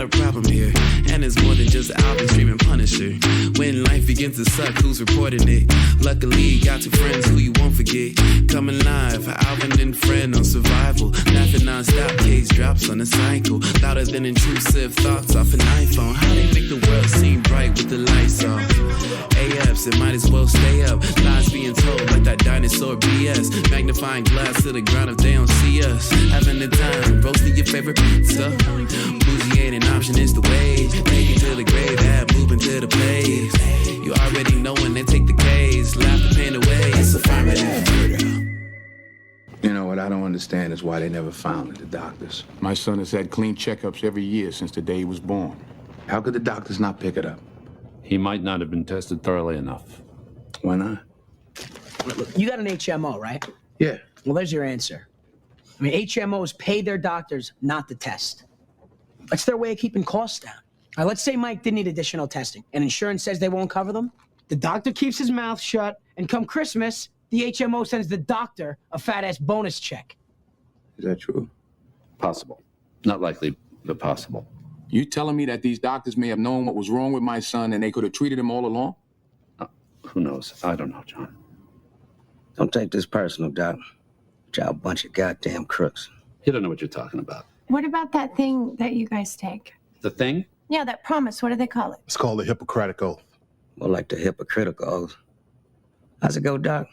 a problem here. And it's more than just Alvin streaming Punisher. When life begins to suck, who's reporting it? Luckily, you got two friends who you won't forget. Coming live, Alvin and Fran on survival. Laughing non-stop, case drops on a cycle. Louder than intrusive thoughts off an iPhone. How they make the world seem bright with the lights off. AFs, it might as well stay up. Lies being told like that dinosaur BS. Magnifying glass to the ground if they don't see us. Having the time, roasting your favorite pizza. Bougie ain't an option, it's the way. Taking to the grave, add moving to the place. You already know when they take the case. Laugh the pain away, it's affirmative. You know what I don't understand is why they never found it, the doctors. My son has had clean checkups every year since the day he was born. How could the doctors not pick it up? He might not have been tested thoroughly enough. Why not? Look, you got an HMO, right? Yeah. Well, there's your answer. I mean, HMOs pay their doctors not to test. That's their way of keeping costs down. All right, let's say Mike did need additional testing, and insurance says they won't cover them. The doctor keeps his mouth shut, and come Christmas, the HMO sends the doctor a fat-ass bonus check. Is that true? Possible. Not likely, but possible. You telling me that these doctors may have known what was wrong with my son and they could have treated him all along? Who knows? I don't know, John. Don't take this personal, Doc. Y'all a bunch of goddamn crooks. You don't know what you're talking about. What about that thing that you guys take? The thing? Yeah, that promise. What do they call it? It's called the Hippocratic Oath. More like the hypocritical oath. How's it go, Doc?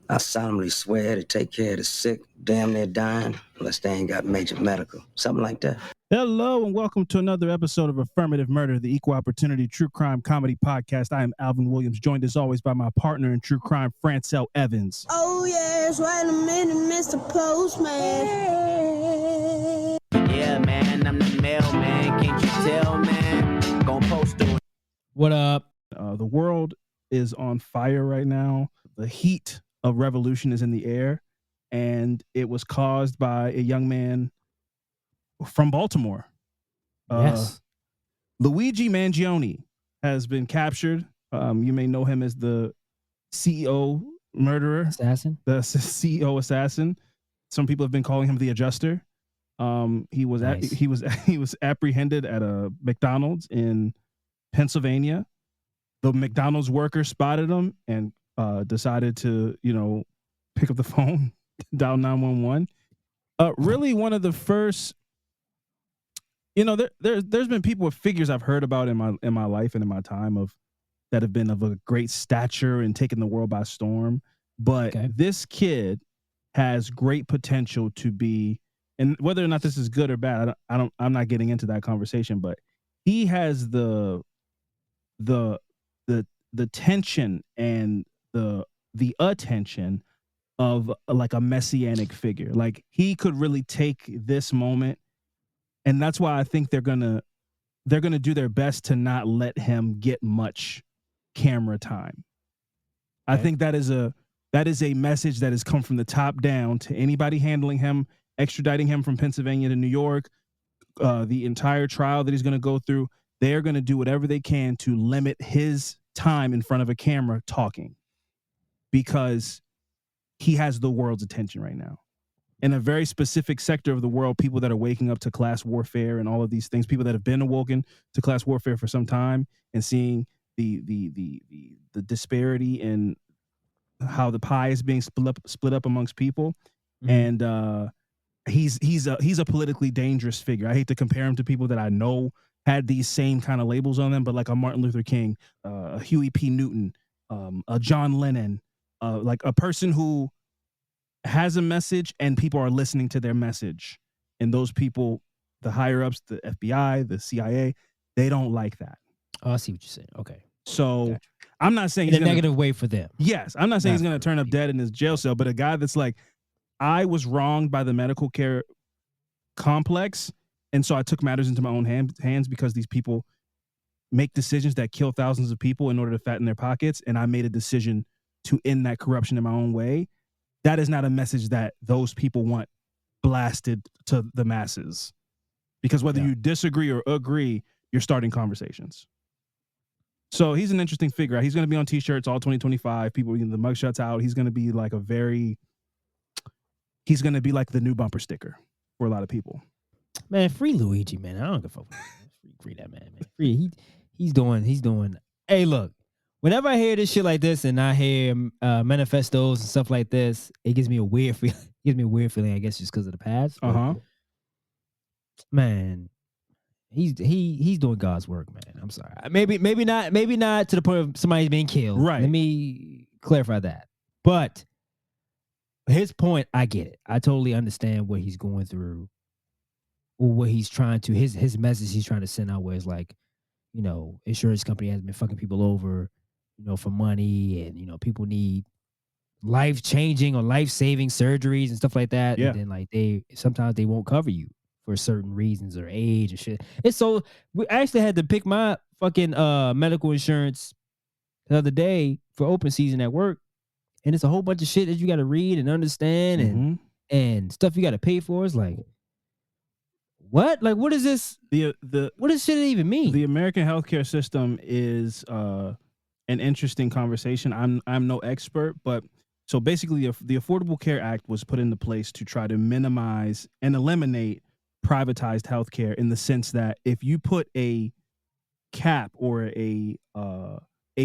I solemnly swear to take care of the sick, damn near dying, unless they ain't got major medical. Something like that. Hello and welcome to another episode of Affirmative Murder, the equal opportunity true crime comedy podcast. I am Alvin Williams, joined as always by my partner in true crime, Fran and Evans. Oh yes, wait a minute, Mr. Postman. Yeah, man, I'm the mailman. Can't you tell, man? Gonna post it. What up? The world is on fire right now. The heat of revolution is in the air, and it was caused by a young man from Baltimore. Yes. Luigi Mangione has been captured. You may know him as the CEO murderer, Assassin. the CEO assassin. Some people have been calling him the Adjuster. He was apprehended at a McDonald's in Pennsylvania. The McDonald's worker spotted him and decided to, pick up the phone, dial 911. Really, one of the first. There's been people with figures I've heard about in my life and in my time that have been of a great stature and taken the world by storm. But This kid has great potential to be, and whether or not this is good or bad, I'm not getting into that conversation. But he has the tension and the attention of like a messianic figure. Like he could really take this moment. And that's why I think they're gonna do their best to not let him get much camera time. I think that is a message that has come from the top down to anybody handling him, extraditing him from Pennsylvania to New York, the entire trial that he's going to go through. They're going to do whatever they can to limit his time in front of a camera talking, because he has the world's attention right now. In a very specific sector of the world, people that are waking up to class warfare and all of these things, people that have been awoken to class warfare for some time and seeing the disparity in how the pie is being split up amongst people. Mm-hmm. And he's a politically dangerous figure. I hate to compare him to people that I know had these same kind of labels on them, but like a Martin Luther King, a Huey P. Newton, a John Lennon, like a person who has a message and people are listening to their message. And those people, the higher ups, the FBI, the CIA, they don't like that. Oh, I see what you're saying. Okay. So gotcha. I'm not saying in a negative way for them. Yes. I'm not saying he's going to turn up dead in his jail cell, but a guy that's like, I was wronged by the medical care complex. And so I took matters into my own hands because these people make decisions that kill thousands of people in order to fatten their pockets. And I made a decision to end that corruption in my own way. That is not a message that those people want blasted to the masses, because whether you disagree or agree, you're starting conversations. So he's an interesting figure. He's going to be on t-shirts all 2025. People, the mugshots out. He's going to be like he's going to be like the new bumper sticker for a lot of people. Man, free Luigi, man. I don't give a fuck. Free that man. Free. He's doing. Hey, look. Whenever I hear this shit like this, and I hear manifestos and stuff like this, it gives me a weird feeling. I guess, just because of the past. Man, he's doing God's work, man. I'm sorry. Maybe not to the point of somebody's being killed. Right. Let me clarify that. But his point, I get it. I totally understand what he's going through, or what he's trying to his message he's trying to send out, where it's like, insurance company has been fucking people over, for money, and people need life-changing or life-saving surgeries and stuff like that. Yeah. And then like sometimes they won't cover you for certain reasons or age and shit. It's so I actually had to pick my fucking medical insurance the other day for open season at work, and it's a whole bunch of shit that you got to read and understand and stuff you got to pay for. It's like, what? Like, what is this? What does shit even mean? The American healthcare system is an interesting conversation. I'm no expert, but so basically, the Affordable Care Act was put into place to try to minimize and eliminate privatized healthcare, in the sense that if you put a cap or a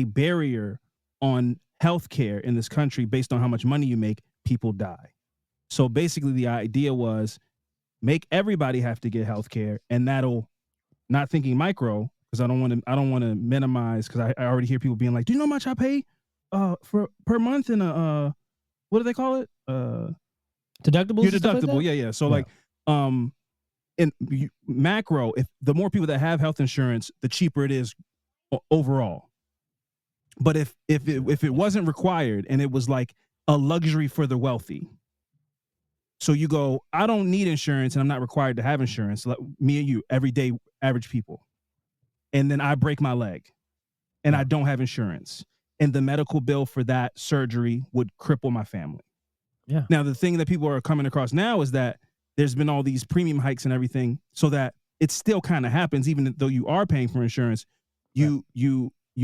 barrier on healthcare in this country based on how much money you make, people die. So basically, the idea was make everybody have to get healthcare, and that'll, not thinking micro, because I don't want to minimize, because I already hear people being like, do you know how much I pay for per month in a what do they call it? Deductibles? Your deductible, yeah. So like in macro, if the more people that have health insurance, the cheaper it is overall. But if it wasn't required, and it was like a luxury for the wealthy, so you go, I don't need insurance and I'm not required to have insurance, like me and you, everyday average people, and then I break my leg and I don't have insurance, and the medical bill for that surgery would cripple my family. Yeah. Now, the thing that people are coming across now is that there's been all these premium hikes and everything, so that it still kind of happens, even though you are paying for insurance. You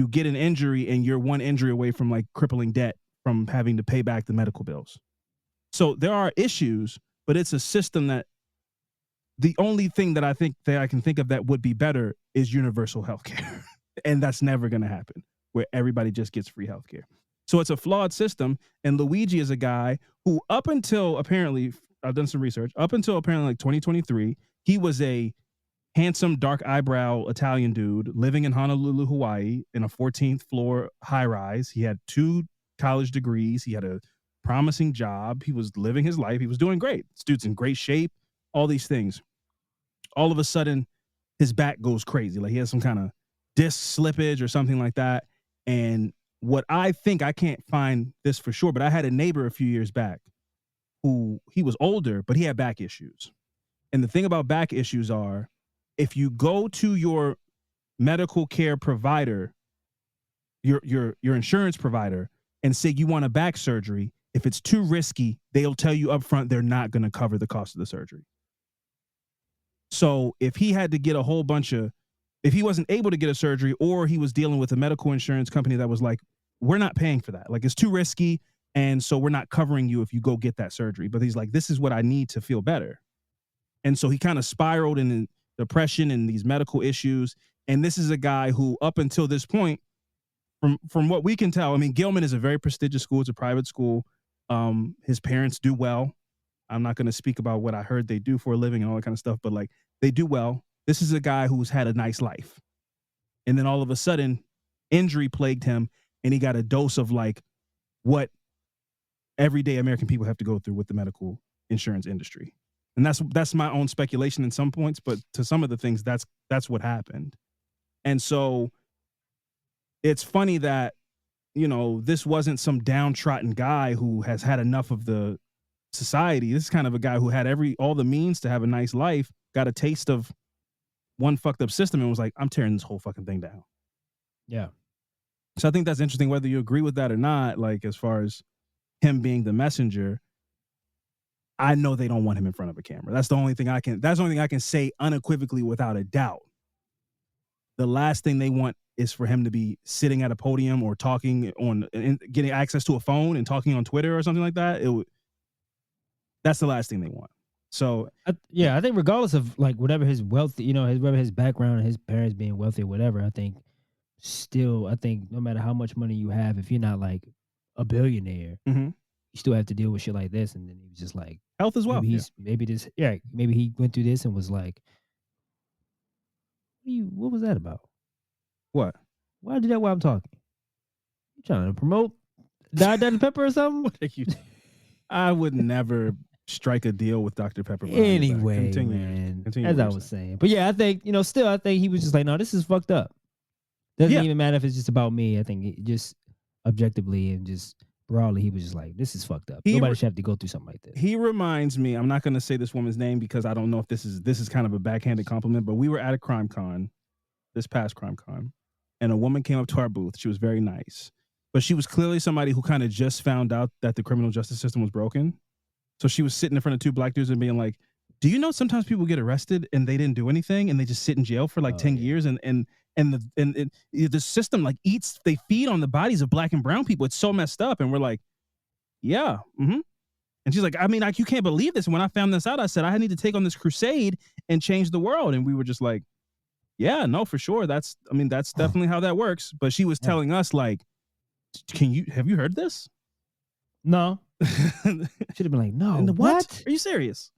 get an injury, and you're one injury away from like crippling debt from having to pay back the medical bills. So there are issues, but it's a system that the only thing that I think that I can think of that would be better is universal healthcare. And that's never going to happen, where everybody just gets free healthcare. So it's a flawed system. And Luigi is a guy who, up until apparently, I've done some research, up until apparently like 2023, he was a handsome, dark eyebrow Italian dude living in Honolulu, Hawaii, in a 14th floor high rise. He had 2 college degrees. He had a promising job. He was living his life. He was doing great. This dude's in great shape, all these things. All of a sudden, his back goes crazy. Like he has some kind of disc slippage or something like that. And what I think, I can't find this for sure, but I had a neighbor a few years back who, he was older, but he had back issues. And the thing about back issues are, if you go to your medical care provider, your insurance provider, and say you want a back surgery, if it's too risky, they'll tell you up front they're not going to cover the cost of the surgery. So if he had to get if he wasn't able to get a surgery, or he was dealing with a medical insurance company that was like, we're not paying for that. Like, it's too risky, and so we're not covering you if you go get that surgery. But he's like, this is what I need to feel better. And so he kind of spiraled in depression and these medical issues. And this is a guy who, up until this point, from what we can tell, I mean, Gilman is a very prestigious school. It's a private school. His parents do well. I'm not going to speak about what I heard they do for a living and all that kind of stuff, but like, they do well. This is a guy who's had a nice life. And then all of a sudden, injury plagued him, and he got a dose of like what everyday American people have to go through with the medical insurance industry. And that's my own speculation in some points, but to some of the things, that's what happened. And so it's funny that, this wasn't some downtrodden guy who has had enough of the society. This is kind of a guy who had all the means to have a nice life, got a taste of one fucked up system, and was like, I'm tearing this whole fucking thing down. Yeah. So I think that's interesting, whether you agree with that or not. Like, as far as him being the messenger, I know they don't want him in front of a camera. That's the only thing I can say unequivocally without a doubt. The last thing they want is for him to be sitting at a podium or talking and getting access to a phone and talking on Twitter or something like that. That's the last thing they want. So I think regardless of like whatever his wealth, whatever his background and his parents being wealthy or whatever, I think no matter how much money you have, if you're not like a billionaire, Mhm. you still have to deal with shit like this. And then he was just like, health as well. maybe he went through this and was like, what was that about? What? Why do that while I'm talking? You trying to promote Dr. Pepper or something? What are you? I would never strike a deal with Dr. Pepper. behind your back. Anyway, Continue. man, Continue as what I you're was saying. saying. But yeah, I think, I think he was just like, no, this is fucked up. Doesn't even matter if it's just about me. I think it just objectively and just broadly, he was just like, this is fucked up. Nobody should have to go through something like this. He reminds me, I'm not going to say this woman's name because I don't know if this is kind of a backhanded compliment, but we were at a crime con, this past crime con, and a woman came up to our booth. She was very nice, but she was clearly somebody who kind of just found out that the criminal justice system was broken. So she was sitting in front of two black dudes and being like, do you know sometimes people get arrested and they didn't do anything and they just sit in jail for like 10 years and the system like they feed on the bodies of black and brown people. It's so messed up. And we're like, yeah. Mm-hmm. And she's like, I mean, like, you can't believe this. And when I found this out, I said, I need to take on this crusade and change the world. And we were just like, yeah, no, for sure. That's definitely how that works. But she was telling us like, have you heard this? No. Should have been like, no. What? Are you serious?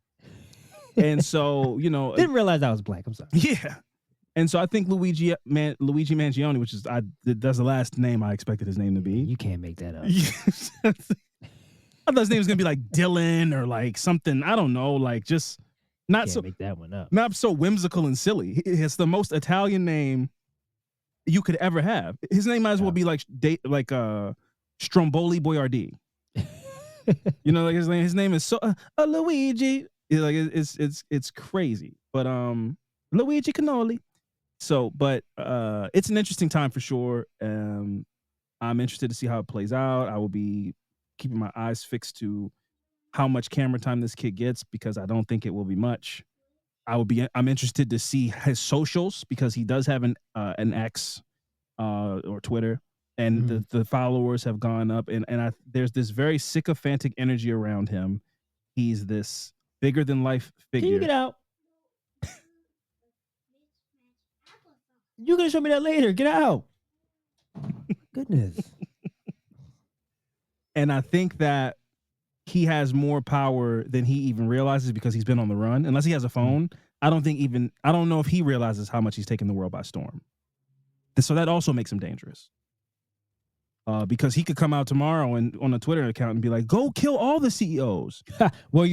And so, didn't realize I was black. I'm sorry. Yeah. And so I think Luigi Mangione, which is that's the last name I expected his name to be. You can't make that up. I thought his name was gonna be like Dylan or like something. I don't know, like just not so make that one up. Not so whimsical and silly. It's the most Italian name you could ever have. His name might as well be like Stromboli Boiardi. Like his name is so Luigi. Like it's crazy, but Luigi Cannoli. So, but it's an interesting time for sure. I'm interested to see how it plays out. I will be keeping my eyes fixed to how much camera time this kid gets because I don't think it will be much. I'm interested to see his socials because he does have an X or Twitter. And the followers have gone up, and there's this very sycophantic energy around him. He's this bigger than life figure. Can you get out? You're gonna show me that later. Get out. Goodness. And I think that he has more power than he even realizes because he's been on the run. Unless he has a phone, I don't know if he realizes how much he's taken the world by storm. And so that also makes him dangerous. Because he could come out tomorrow and on a Twitter account and be like, go kill all the CEOs. Well,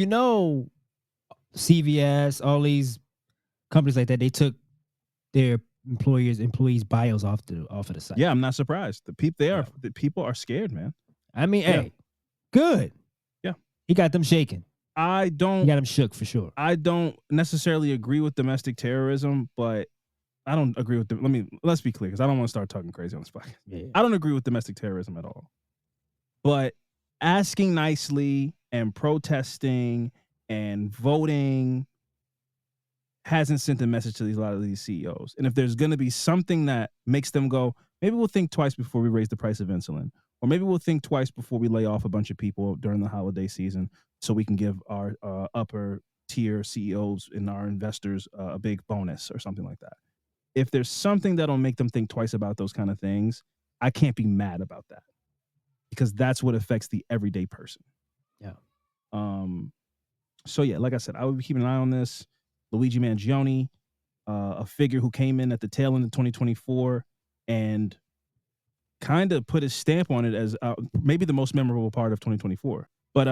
CVS, all these companies like that, they took their employees' bios off of the site. Yeah, I'm not surprised. The people are scared, man. I mean, hey, good. Yeah. He got them shaking. He got them shook for sure. I don't necessarily agree with domestic terrorism, but I don't agree with them. Let's be clear, because I don't want to start talking crazy on this podcast. Yeah. I don't agree with domestic terrorism at all. But asking nicely and protesting and voting hasn't sent a message to a lot of these CEOs. And if there's going to be something that makes them go, maybe we'll think twice before we raise the price of insulin, or maybe we'll think twice before we lay off a bunch of people during the holiday season so we can give our upper tier CEOs and our investors a big bonus or something like that. If there's something that'll make them think twice about those kind of things, I can't be mad about that because that's what affects the everyday person. Yeah. So yeah, like I said, I would be keeping an eye on this. Luigi Mangione, a figure who came in at the tail end of 2024 and kind of put his stamp on it as maybe the most memorable part of 2024. But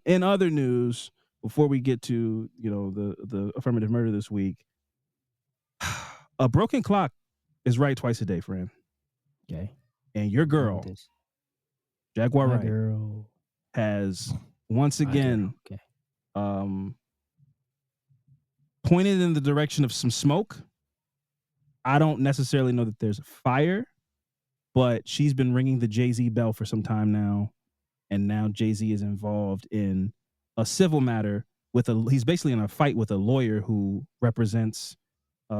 in other news, before we get to the affirmative murder this week, a broken clock is right twice a day, Fran. Okay. And your girl, Jaguar Wright, girl has once again pointed in the direction of some smoke. I don't necessarily know that there's fire, but she's been ringing the Jay-Z bell for some time now. And now Jay-Z is involved in a civil matter he's basically in a fight with a lawyer who represents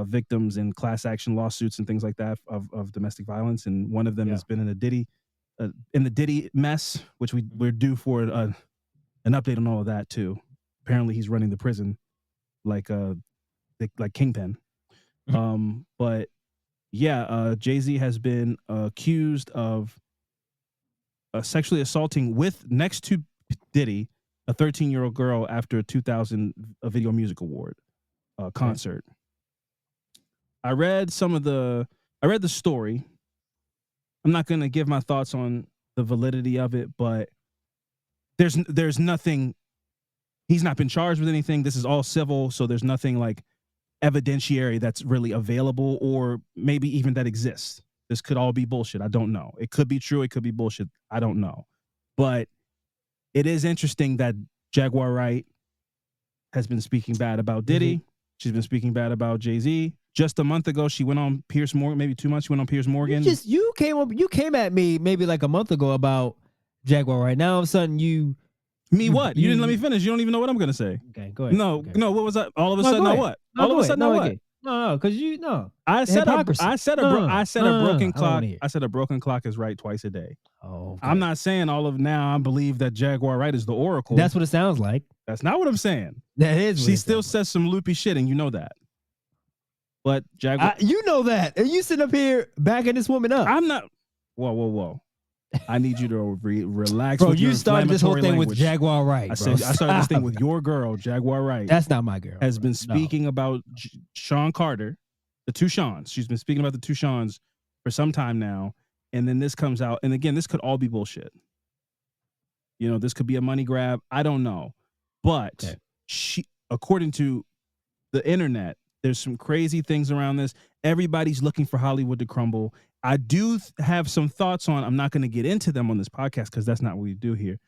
victims in class action lawsuits and things like that of domestic violence. And one of them has been in the Diddy mess, which we're due for an update on all of that too. apparently he's running the prison like Kingpin. But yeah, Jay-Z has been accused of sexually assaulting next to Diddy, a 13-year-old girl after a 2000 Video Music Award concert. I read the story. I'm not going to give my thoughts on the validity of it, but there's nothing. He's not been charged with anything. This is all civil, so there's nothing like evidentiary that's really available, or maybe even that exists. This could all be bullshit. I don't know. It could be true. It could be bullshit. I don't know. But it is interesting that Jaguar Wright has been speaking bad about Diddy. She's been speaking bad about Jay-Z. Just a month ago, she went on Piers Morgan. Maybe 2 months, she went on Piers Morgan. You came at me maybe like a month ago about Jaguar Wright. Now all of a sudden what? You didn't let me finish. You don't even know what I'm gonna say. Okay, go ahead. No. What was that? All of a sudden, now what? All of a sudden, now what? No, because I said a broken clock. I said a broken clock is right twice a day. Oh, okay. I'm not saying all of now. I believe that Jaguar Wright is the oracle. That's what it sounds like. That's not what I'm saying. That is. She still says some loopy shit, and you know that. But Jaguar, you know that, and you sitting up here backing this woman up. I'm not. Whoa. I need you to relax. Bro, with your you started this whole thing language. with Jaguar Wright. I started this thing with your girl, Jaguar Wright. That's not my girl. Has been speaking about Sean Carter, the two Seans. She's been speaking about the two Seans for some time now, and then this comes out. And again, this could all be bullshit. You know, this could be a money grab. I don't know, but she, according to the internet, there's some crazy things around this. Everybody's looking for Hollywood to crumble. I do have some thoughts on, I'm not going to get into them on this podcast because that's not what we do here.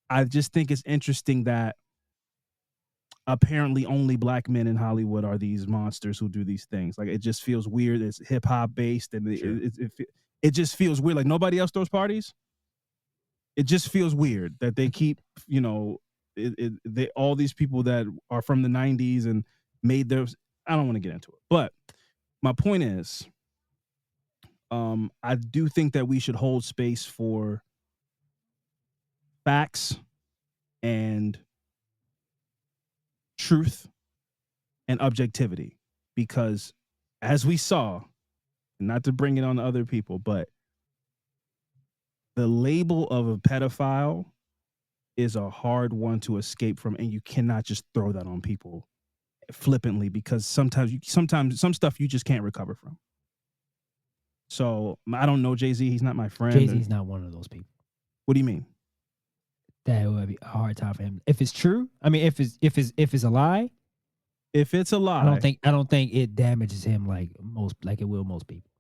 I just think it's interesting that apparently only black men in Hollywood are these monsters who do these things. Like, it just feels weird. It's hip hop based, and it just feels weird. Like, nobody else throws parties. It just feels weird that they keep, you know, all these people that are from the 90s and made their, I don't want to get into it, but my point is, I do think that we should hold space for facts and truth and objectivity, because as we saw, not to bring it on to other people, but the label of a pedophile is a hard one to escape from, and you cannot just throw that on people flippantly, because sometimes some stuff you just can't recover from. So I don't know Jay-Z. He's not my friend. Jay-Z's not one of those people. What do you mean? That would be a hard time for him. If it's true, I mean, if it's a lie, I don't think it damages him like it will most people.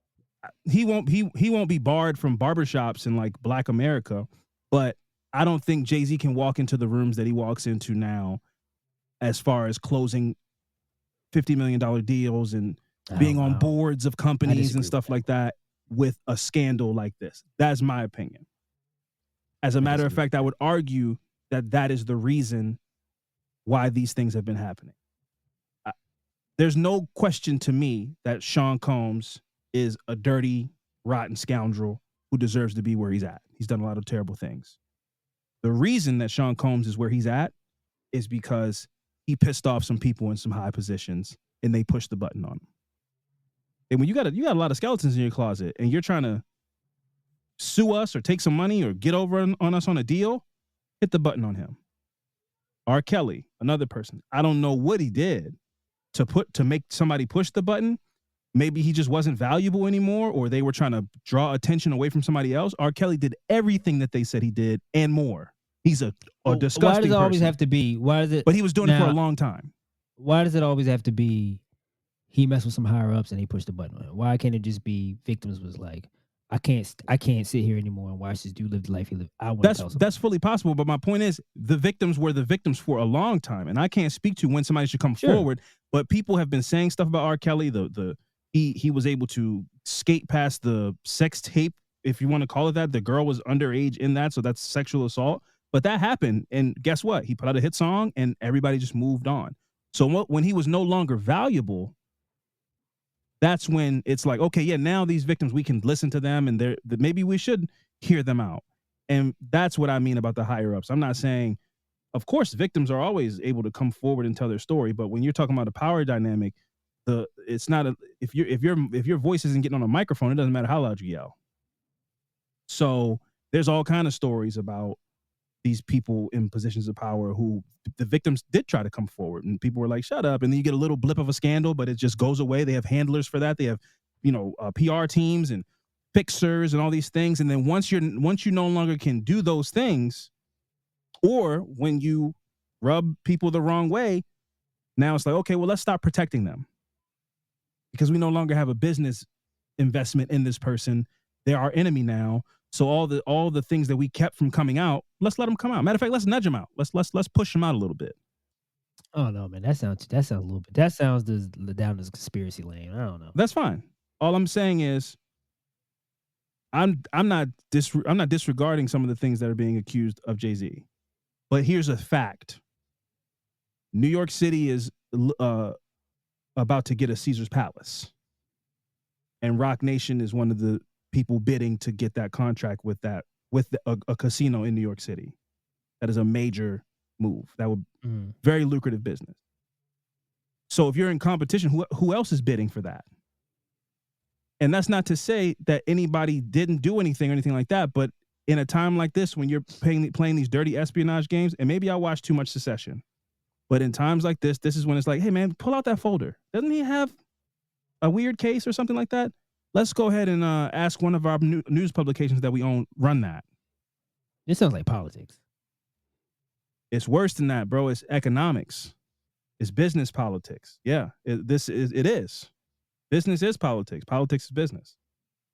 He won't be barred from barbershops in like Black America, but I don't think Jay-Z can walk into the rooms that he walks into now, as far as closing $50 million deals and being on boards of companies and stuff like that with a scandal like this. That's my opinion. As a matter of fact, I would argue that that is the reason why these things have been happening. There's no question to me that Sean Combs is a dirty, rotten scoundrel who deserves to be where he's at. He's done a lot of terrible things. The reason that Sean Combs is where he's at is because he pissed off some people in some high positions and they pushed the button on him. And when you got a lot of skeletons in your closet and you're trying to sue us or take some money or get over on us on a deal, hit the button on him. R. Kelly, another person. I don't know what he did to make somebody push the button. Maybe he just wasn't valuable anymore, or they were trying to draw attention away from somebody else. R. Kelly did everything that they said he did and more. He's a disgusting person. Why does it always have to be? Why does it? But he was doing it for a long time. Why does it always have to be? He messed with some higher ups and he pushed the button on it. Why can't it just be victims was like, I can't sit here anymore and watch this dude live the life he lived. I want to tell somebody. That's fully possible, but my point is the victims were the victims for a long time, and I can't speak to when somebody should come forward. But people have been saying stuff about R. Kelly. He was able to skate past the sex tape, if you want to call it that. The girl was underage in that, so that's sexual assault. But that happened, and guess what? He put out a hit song, and everybody just moved on. So when he was no longer valuable, that's when it's like, okay, yeah, now these victims, we can listen to them, and maybe we should hear them out. And that's what I mean about the higher ups. I'm not saying of course, victims are always able to come forward and tell their story. But when you're talking about a power dynamic, it's not if your voice isn't getting on a microphone, it doesn't matter how loud you yell. So there's all kind of stories about these people in positions of power who the victims did try to come forward, and people were like, "Shut up!" And then you get a little blip of a scandal, but it just goes away. They have handlers for that. They have, PR teams and fixers and all these things. And then once you no longer can do those things, or when you rub people the wrong way, now it's like, okay, well, let's stop protecting them because we no longer have a business investment in this person. They're our enemy now. So all the things that we kept from coming out, let's let them come out. Matter of fact, let's nudge them out. Let's push them out a little bit. Oh no, man, that sounds a little bit. That sounds down this conspiracy lane. I don't know. That's fine. All I'm saying is, I'm not disregarding some of the things that are being accused of Jay-Z, but here's a fact: New York City is about to get a Caesar's Palace, and Rock Nation is one of the people bidding to get that contract with a casino in New York City. That is a major move. That would very lucrative business. So if you're in competition, who else is bidding for that? And that's not to say that anybody didn't do anything or anything like that, but in a time like this, when you're playing these dirty espionage games, and maybe I watch too much Succession, but in times like this is when it's like, hey man, pull out that folder. Doesn't he have a weird case or something like that? Let's go ahead and ask one of our news publications that we own run that. This sounds like politics. It's worse than that, bro. It's economics. It's business politics. Yeah, it is. Business is politics. Politics is business.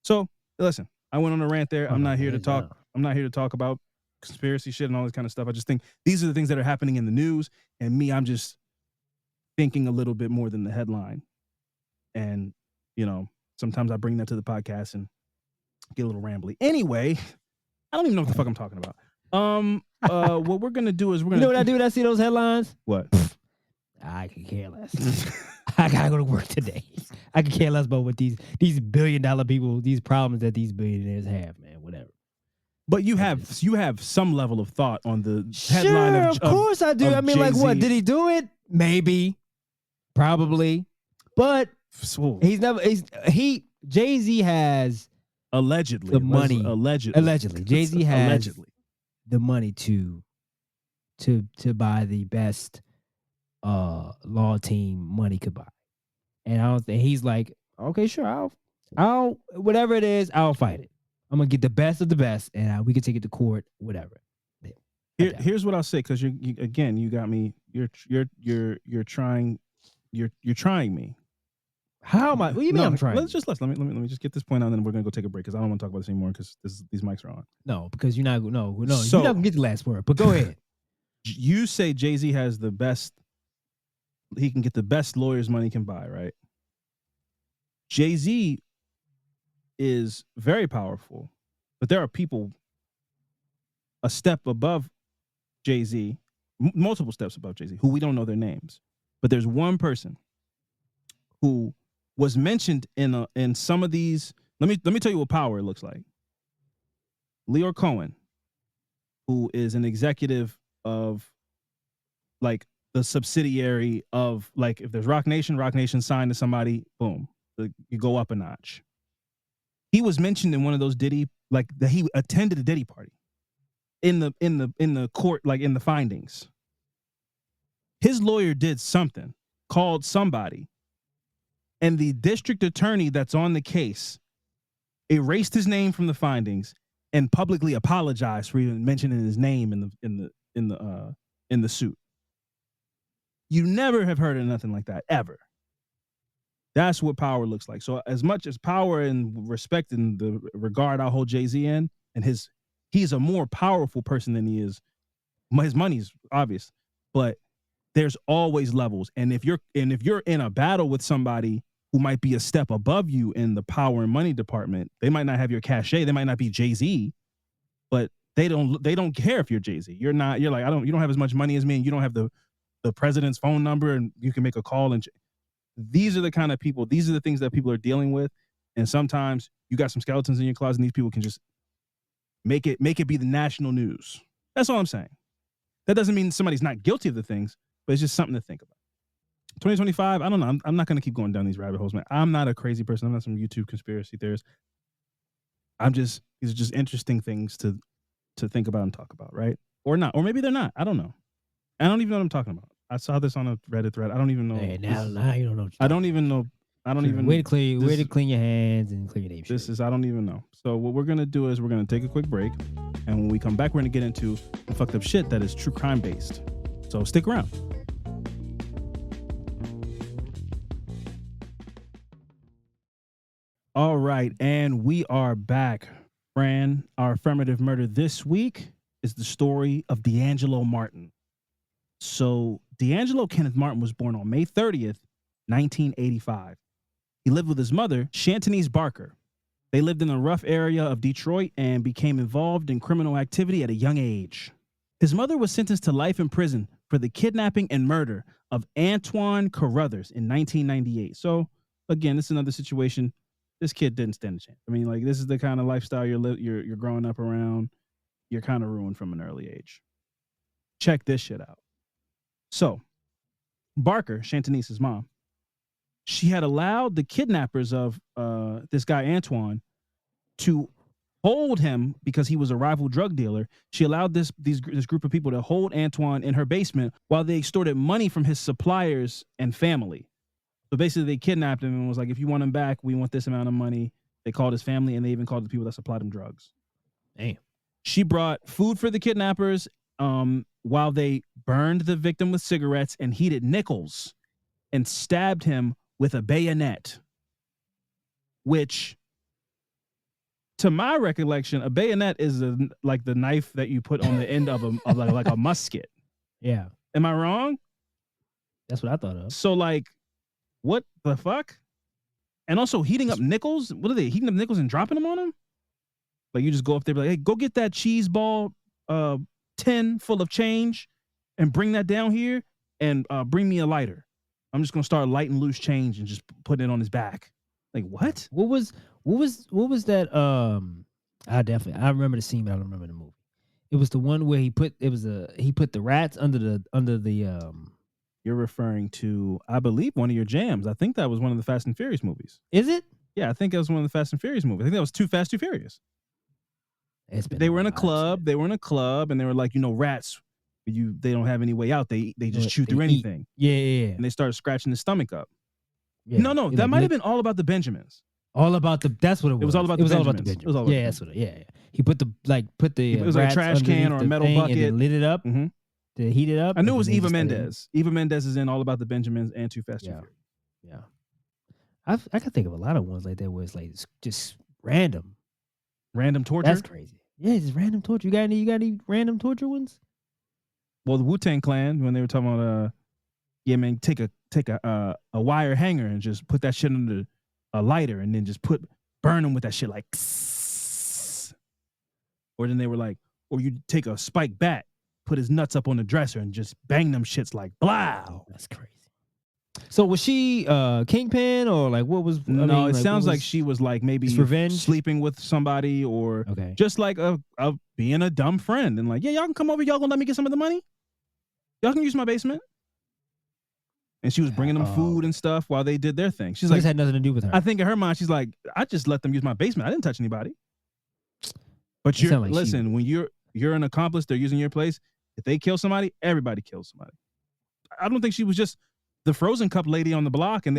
So listen, I went on a rant there. I'm not here to talk. I'm not here to talk about conspiracy shit and all this kind of stuff. I just think these are the things that are happening in the news, and I'm just thinking a little bit more than the headline. And sometimes I bring that to the podcast and get a little rambly. Anyway, I don't even know what the fuck I'm talking about. What we're gonna do is we're gonna. You know what I do when I see those headlines? What? I could care less. I gotta go to work today. I could care less about what these $1 billion people, these problems that these billionaires have, man. Whatever. But you have some level of thought on the headline. Of course I do. I mean, Jay-Z. like, what did he do it? Maybe, probably, but Jay-Z has allegedly the money. Allegedly, Jay-Z has the money to buy the best law team money could buy, and I don't think he's like, okay, sure, I'll whatever it is, I'll fight it. I'm gonna get the best of the best, and we can take it to court, whatever. Here's what I'll say, because you got me. You're trying me. How am I? What do you mean I'm trying? Let me just get this point out, and then we're gonna go take a break because I don't want to talk about this anymore because these mics are on. No, because you're not. No, So, you're not gonna get the last word. But go ahead. You say Jay-Z has the best. He can get the best lawyers money can buy, right? Jay-Z is very powerful, but there are people a step above Jay-Z, multiple steps above Jay-Z, who we don't know their names. But there's one person who was mentioned in some of these. Let me tell you what power looks like. Lyor Cohen, who is an executive of like the subsidiary of, like, if there's Rock Nation signed to somebody, boom, you go up a notch. He was mentioned in one of those Diddy, like that he attended a Diddy party in the court, like in the findings. His lawyer did something, called somebody, and the district attorney that's on the case erased his name from the findings and publicly apologized for even mentioning his name in the suit. You never have heard of nothing like that, ever. That's what power looks like. So as much as power and respect and the regard I hold Jay-Z in, and he's a more powerful person than he is. His money's obvious, but there's always levels. And if you're in a battle with somebody who might be a step above you in the power and money department, they might not have your cachet. They might not be Jay-Z, but they don't care if you're Jay-Z. You're like, you don't have as much money as me, and you don't have the president's phone number, and you can make a call. And these are the kind of people, these are the things that people are dealing with. And sometimes you got some skeletons in your closet, and these people can just make it be the national news. That's all I'm saying. That doesn't mean somebody's not guilty of the things, but it's just something to think about. 2025, I don't know. I'm not going to keep going down these rabbit holes, man. I'm not a crazy person. I'm not some YouTube conspiracy theorist. These are just interesting things to think about and talk about, right? Or not. Or maybe they're not. I don't know. I don't even know what I'm talking about. I saw this on a Reddit thread. I don't even know. Hey, now you don't know. I don't even know. I don't even. Way to clean your hands and clean your name. I don't even know. So what we're gonna do is we're gonna take a quick break, and when we come back, we're gonna get into the fucked up shit that is true crime based. So stick around. All right, and we are back. Fran, our affirmative murder this week is the story of D'Angelo Martin. So D'Angelo Kenneth Martin was born on May 30th, 1985. He lived with his mother, Shantanese Barker. They lived in a rough area of Detroit and became involved in criminal activity at a young age. His mother was sentenced to life in prison for the kidnapping and murder of Antoine Carruthers in 1998. So again, this is another situation. This kid didn't stand a chance. I mean, like, this is the kind of lifestyle you're growing up around. You're kind of ruined from an early age. Check this shit out. So, Barker, Shantanese's mom, she had allowed the kidnappers of this guy Antoine to hold him because he was a rival drug dealer. She allowed this group of people to hold Antoine in her basement while they extorted money from his suppliers and family. So basically, they kidnapped him and was like, if you want him back, we want this amount of money. They called his family, and they even called the people that supplied him drugs. Damn. She brought food for the kidnappers while they burned the victim with cigarettes and heated nickels and stabbed him with a bayonet, which, to my recollection, a bayonet is like the knife that you put on the end of like a musket. Yeah. Am I wrong? That's what I thought of. So, like, what the fuck? And also heating up nickels? What are they, heating up nickels and dropping them on them? Like, you just go up there and be like, hey, go get that cheese ball tin full of change and bring that down here and bring me a lighter. I'm just going to start lighting loose change and just putting it on his back. Like, what? What was that? I remember the scene, but I don't remember the movie. It was the one where he put the rats under the You're referring to, I believe, one of your jams. I think that was one of the Fast and Furious movies. Is it? Yeah, I think that was one of the Fast and Furious movies. I think that was Too Fast, Too Furious. They were in a club. They were in a club, and they were like, rats. They don't have any way out. They just chew through anything. Yeah. And they started scratching his stomach up. Yeah. No, that might have been All About the Benjamins. That's what it was. It was all about the Benjamins. It was all about that's what it. Yeah. He put the it was like a trash can or a metal bucket and lit it up. Mm-hmm. To heat it up. I knew it was Eva Mendes. Eva Mendes is in All About the Benjamins and Too Fast, Too Furious. Yeah. I can think of a lot of ones like that where it's like just random torture. That's crazy. Yeah, just random torture. You got any random torture ones? Well, the Wu-Tang Clan, when they were talking about take a wire hanger and just put that shit under a lighter and then just burn them with that shit like. Or then they were like, or you take a spike bat, put his nuts up on the dresser and just bang them shits like blow. That's crazy. So was she kingpin or like what was? It sounds like she was like maybe revenge, sleeping with somebody or just like a being a dumb friend and like, yeah, y'all can come over, y'all gonna let me get some of the money. Y'all can use my basement. And she was bringing them food and stuff while they did their thing. She's like, this had nothing to do with her. I think in her mind, she's like, I just let them use my basement. I didn't touch anybody. But when you're an accomplice, they're using your place. If they kill somebody, everybody kills somebody. I don't think she was just the Frozen Cup lady on the block, and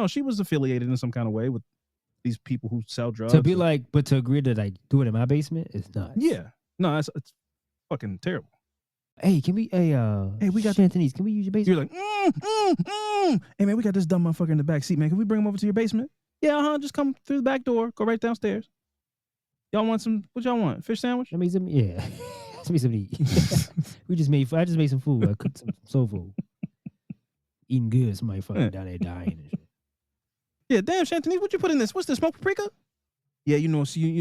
she was affiliated in some kind of way with these people who sell drugs. To be like, but to agree to like do it in my basement is nuts. Yeah, no, it's fucking terrible. Hey, can we? Hey, we got Shantanese. Can we use your basement? You're like, Hey man, we got this dumb motherfucker in the back seat, man. Can we bring him over to your basement? Yeah, just come through the back door, go right downstairs. Y'all want some? What y'all want? Fish sandwich? Let me some. Yeah, let me some to eat. I just made some food. I cooked some soul food. Eating good. Somebody fucking down there dying and shit. Yeah, damn, Shantanese, what you put in this? What's this, smoked paprika? Yeah,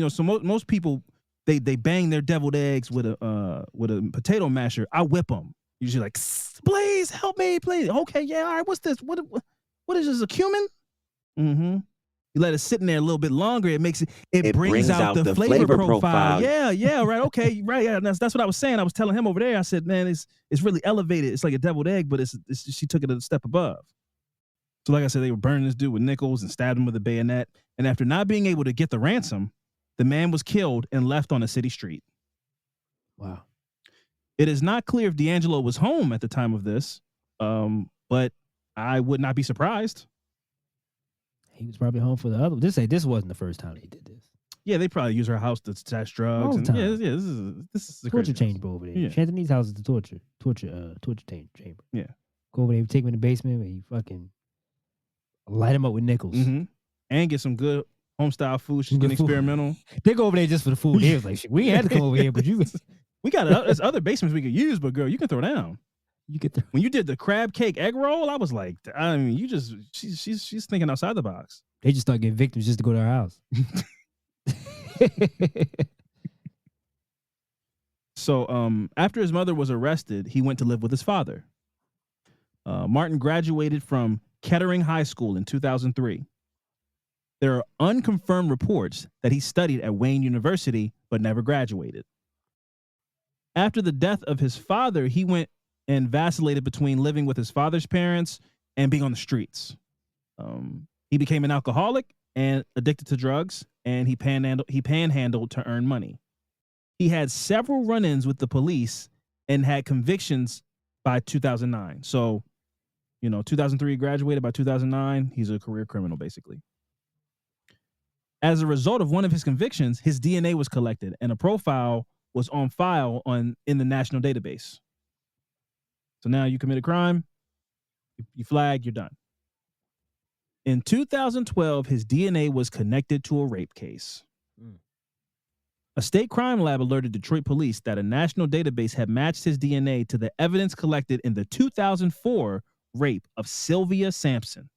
so most people they bang their deviled eggs with a potato masher. I whip them. Usually like, please help me, please. Okay, yeah, all right. What's this? What is this? A cumin? Mm-hmm. You let it sit in there a little bit longer. It makes it brings out the flavor profile. Yeah, right. Okay, right. Yeah, that's what I was saying. I was telling him over there. I said, man, it's really elevated. It's like a deviled egg, but it's she took it a step above. So like I said, they were burning this dude with nickels and stabbed him with a bayonet. And after not being able to get the ransom, the man was killed and left on a city street. Wow. It is not clear if D'Angelo was home at the time of this, but I would not be surprised. He was probably home for the other. This wasn't the first time they did this. Yeah, they probably use her house to stash drugs. All the time. Yeah, this is the Torture crazy chamber over there. Yeah. Chantonese house is the torture chamber. Yeah. Go over there, take him in the basement, and you fucking light him up with nickels. Mm-hmm. And get some good home style food. She's getting experimental. They go over there just for the food. They was like, shit, we ain't had to come over here, but you. We got there's other basements we could use, but girl, you can throw down. You could. When you did the crab cake egg roll, I was like, I mean, she's thinking outside the box. They just start getting victims just to go to our house. So, after his mother was arrested, he went to live with his father. Martin graduated from Kettering High School in 2003. There are unconfirmed reports that he studied at Wayne University but never graduated. After the death of his father, he went and vacillated between living with his father's parents and being on the streets. He became an alcoholic and addicted to drugs, and he panhandled to earn money. He had several run-ins with the police and had convictions by 2009. So, 2003 he graduated. By 2009, he's a career criminal, basically. As a result of one of his convictions, his DNA was collected, and a profile was on file in the national database. So now you commit a crime, you flag, you're done. In 2012, his DNA was connected to a rape case. A state crime lab alerted Detroit police that a national database had matched his DNA to the evidence collected in the 2004 rape of Sylvia Sampson.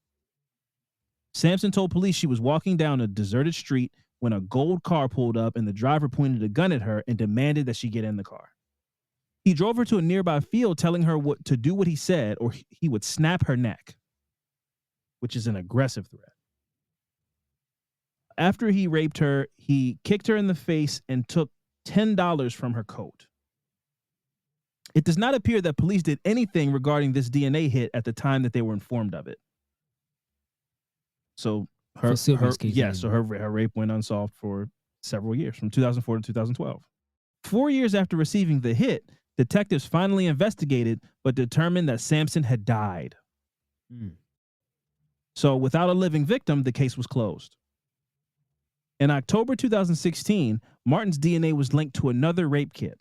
Sampson told police she was walking down a deserted street when a gold car pulled up and the driver pointed a gun at her and demanded that she get in the car. He drove her to a nearby field telling her to do what he said or he would snap her neck, which is an aggressive threat. After he raped her, he kicked her in the face and took $10 from her coat. It does not appear that police did anything regarding this DNA hit at the time that they were informed of it. So her rape went unsolved for several years, from 2004 to 2012. 4 years after receiving the hit, detectives finally investigated but determined that Sampson had died. So without a living victim, the case was closed. In October 2016, Martin's DNA was linked to another rape kit.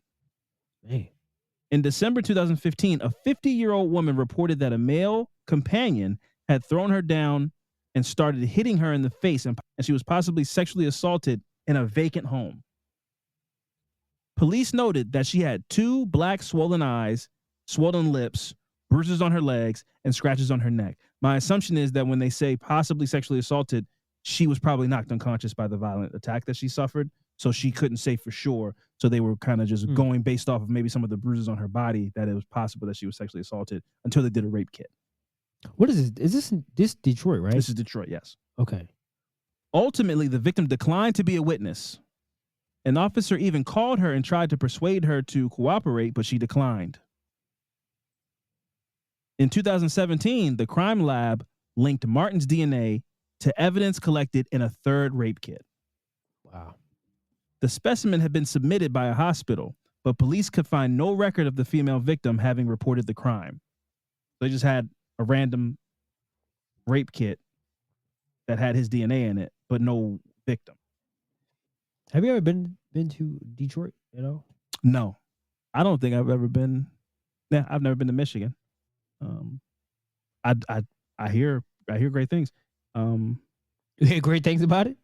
Hey. In December 2015, a 50-year-old woman reported that a male companion had thrown her down and started hitting her in the face, and she was possibly sexually assaulted in a vacant home. Police noted that she had 2 black swollen eyes, swollen lips, bruises on her legs, and scratches on her neck. My assumption is that when they say possibly sexually assaulted, she was probably knocked unconscious by the violent attack that she suffered, so she couldn't say for sure. So they were kind of just going based off of maybe some of the bruises on her body that it was possible that she was sexually assaulted until they did a rape kit. What is this? Is this Detroit, right? This is Detroit, yes. Okay. Ultimately, the victim declined to be a witness. An officer even called her and tried to persuade her to cooperate, but she declined. In 2017, the crime lab linked Martin's DNA to evidence collected in a third rape kit. Wow. The specimen had been submitted by a hospital, but police could find no record of the female victim having reported the crime. They just had a random rape kit that had his DNA in it, but no victim. Have you ever been to Detroit at all? No, I don't think I've ever been. Yeah, I've never been to Michigan. I hear great things. You hear great things about it?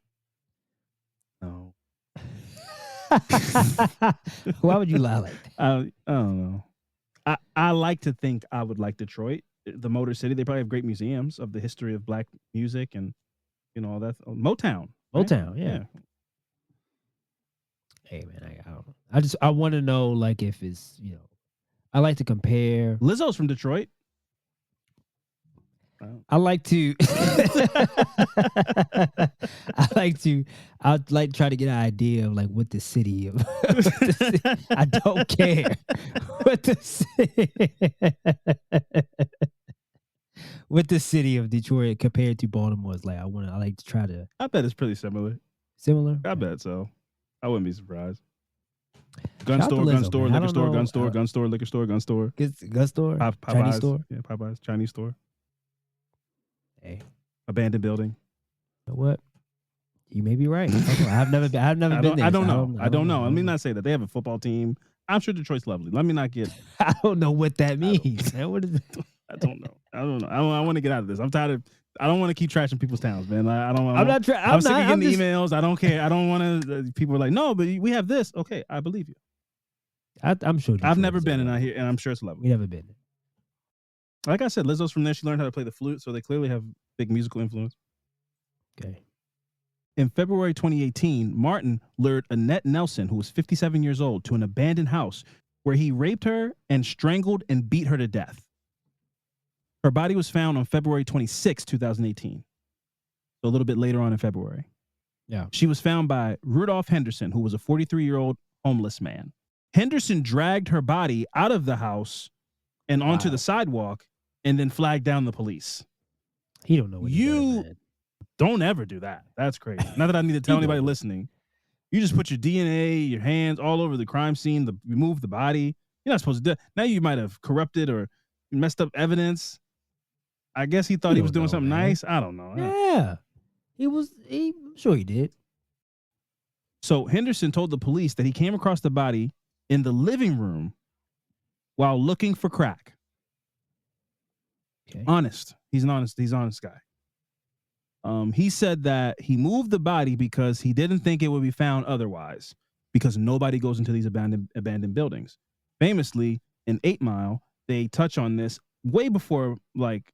No. Why would you lie like that? I don't know. I like to think I would like Detroit, the Motor City. They probably have great museums of the history of black music and all that. Motown. Right? Motown, yeah. Hey man, I don't know. I want to know like if it's I like to compare. Lizzo's from Detroit. I like to I'd like to try to get an idea of like what the city of. I don't care what the what the city of Detroit compared to Baltimore is like. I like to try to. I bet it's pretty similar. Similar. I bet so. I wouldn't be surprised. Gun Shout store, out to gun Lizzo, store, man. liquor Gun store, store, gun store, gun store, liquor store, gun store. Gun store, Popeyes, Chinese store. Yeah, Popeyes, Chinese store. Hey, Abandoned building. You know what? You may be right. I've never been there. I don't know. Let me not say that. They have a football team. I'm sure Detroit's lovely. Let me not get. I don't know what that means. Man. What is it? I don't know. I want to get out of this. I'm tired of. I don't want to keep trashing people's towns, man. I'm not. I'm sick of getting the emails. I don't care. I don't want to. People are like, no, but we have this. Okay, I believe you. I'm sure. I've never been, and I'm sure it's lovely. We never been. Like I said, Lizzo's from there. She learned how to play the flute, so they clearly have big musical influence. Okay. In February 2018, Martin lured Annette Nelson, who was 57 years old, to an abandoned house where he raped her and strangled and beat her to death. Her body was found on February 26, 2018. So a little bit later on in February. Yeah. She was found by Rudolph Henderson, who was a 43-year-old homeless man. Henderson dragged her body out of the house and onto the sidewalk and then flagged down the police. He don't know what you does, don't ever do that. That's crazy. Not that I need to tell anybody listening. You just put your DNA, your hands all over the crime scene, remove the body. You're not supposed to do that. Now you might have corrupted or messed up evidence. I guess he thought he was doing something nice. I don't know. Yeah. I'm sure he did. So Henderson told the police that he came across the body in the living room while looking for crack. Okay. Honest. He's an honest guy. He said that he moved the body because he didn't think it would be found otherwise, because nobody goes into these abandoned buildings. Famously, in 8 Mile, they touch on this way before, like,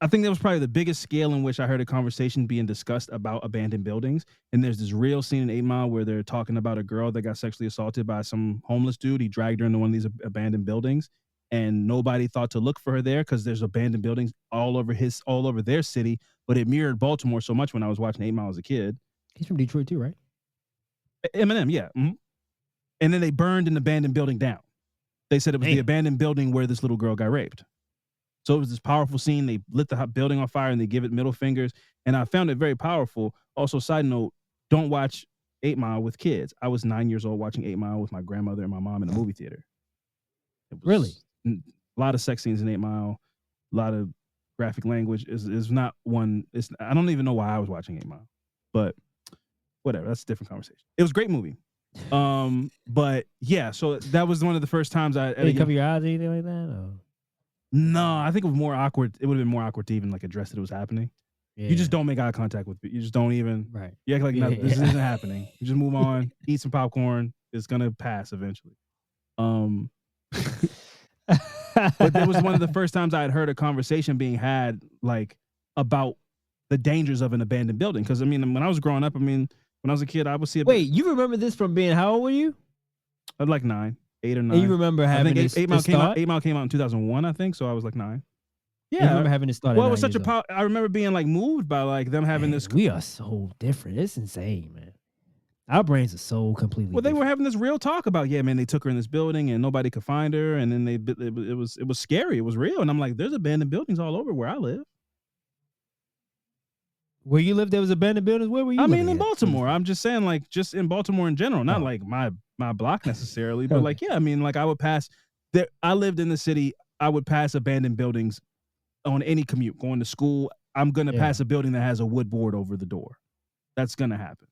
I think that was probably the biggest scale in which I heard a conversation being discussed about abandoned buildings. And there's this real scene in 8 Mile where they're talking about a girl that got sexually assaulted by some homeless dude. He dragged her into one of these abandoned buildings, and nobody thought to look for her there because there's abandoned buildings all over their city. But it mirrored Baltimore so much when I was watching 8 Mile as a kid. He's from Detroit too, right? Eminem, yeah. Mm-hmm. And then they burned an abandoned building down. They said it was the abandoned building where this little girl got raped. So it was this powerful scene. They lit the building on fire and they give it middle fingers. And I found it very powerful. Also, side note, don't watch 8 Mile with kids. I was 9 years old watching 8 Mile with my grandmother and my mom in a movie theater. Really? A lot of sex scenes in 8 Mile, a lot of graphic language. Is not one. I don't even know why I was watching 8 Mile, but whatever. That's a different conversation. It was a great movie. But yeah, so that was one of the first times I did you cover your eyes or anything like that? Or? No, I think it was more awkward. It would have been more awkward to even like address that it was happening. Yeah. You just don't make eye contact with it. You just don't even. Right. You act like this isn't happening. You just move on, eat some popcorn. It's gonna pass eventually. But it was one of the first times I had heard a conversation being had like about the dangers of an abandoned building. Because I mean, when I was growing up, when I was a kid, I would see. Wait, you remember this from being? How old were you? I was like 9, 8 or 9. And you remember having this? 8 Mile came out. 8 Mile came out in 2001, I think. So I was like 9. Yeah, I remember having this thought. Well, it was such a. I remember being like moved by like them having this. We are so different. It's insane, man. Our brains are so completely. Well, they were having this real talk about, yeah, man, they took her in this building and nobody could find her, and then it was scary. It was real, and I'm like, there's abandoned buildings all over where I live. Where you live, there was abandoned buildings. Where were you? I mean, in Baltimore. I'm just saying, like, just in Baltimore in general, not like my block necessarily, but like, yeah, I mean, like I would pass there. I lived in the city. I would pass abandoned buildings on any commute going to school. I'm gonna pass a building that has a wood board over the door. That's gonna happen.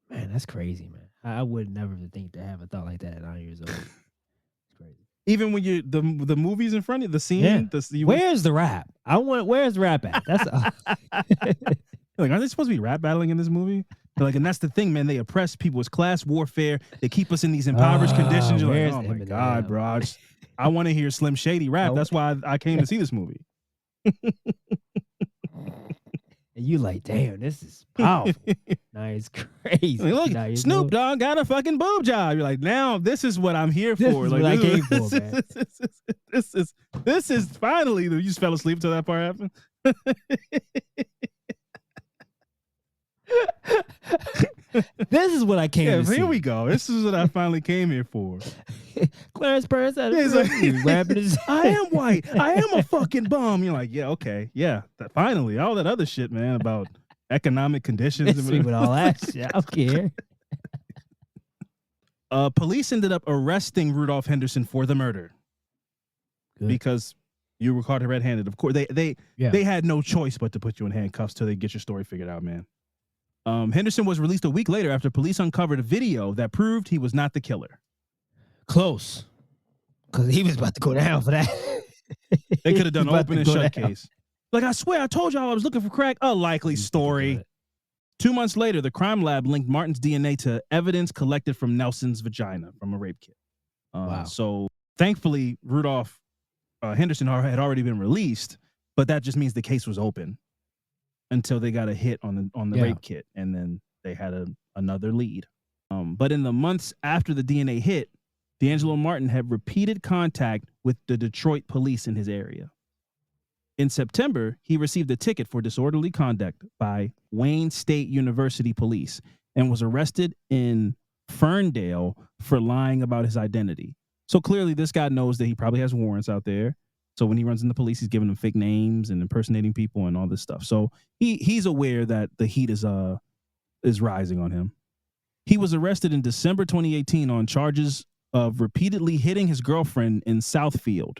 Man, that's crazy, man. I would never think to have a thought like that at 9 years old. It's crazy. Even when you the movies in front of you, the scene. Yeah. Where's the rap? Where's the rap at? That's like, aren't they supposed to be rap battling in this movie? Like, and that's the thing, man. They oppress people. It's class warfare. They keep us in these impoverished conditions. You're like, oh my God, bro. I want to hear Slim Shady rap. That's why I came to see this movie. And you like, damn, this is powerful. Nah, it's crazy. Like, look, Snoop Dogg got a fucking boob job. You're like, now this is what I'm here for. This like, is what I came for, man. This is finally. You just fell asleep till that part happened. This is what I came to see. Here we go. This is what I finally came here for. Clarence Perez had He's like, rapping his I am white. I am a fucking bum. You're like, yeah, okay. Yeah. Finally, all that other shit, man, about economic conditions. and with all that shit. I don't care. Police ended up arresting Rudolph Henderson for the murder. Good. Because you were caught red-handed. Of course, they had no choice but to put you in handcuffs till they get your story figured out, man. Henderson was released a week later after police uncovered a video that proved he was not the killer. Close. Because he was about to go down for that. They could have done an open and shut case. Like, I swear, I told y'all I was looking for crack. A likely story. 2 months later, the crime lab linked Martin's DNA to evidence collected from Nelson's vagina from a rape kit. Wow. So, thankfully, Rudolph Henderson had already been released, but that just means the case was open until they got a hit on the rape kit, and then they had another lead. But in the months after the DNA hit, D'Angelo Martin had repeated contact with the Detroit police in his area. In September, he received a ticket for disorderly conduct by Wayne State University police and was arrested in Ferndale for lying about his identity. So clearly this guy knows that he probably has warrants out there. So when he runs into police, he's giving them fake names and impersonating people and all this stuff. So he's aware that the heat is rising on him. He was arrested in December 2018 on charges of repeatedly hitting his girlfriend in Southfield.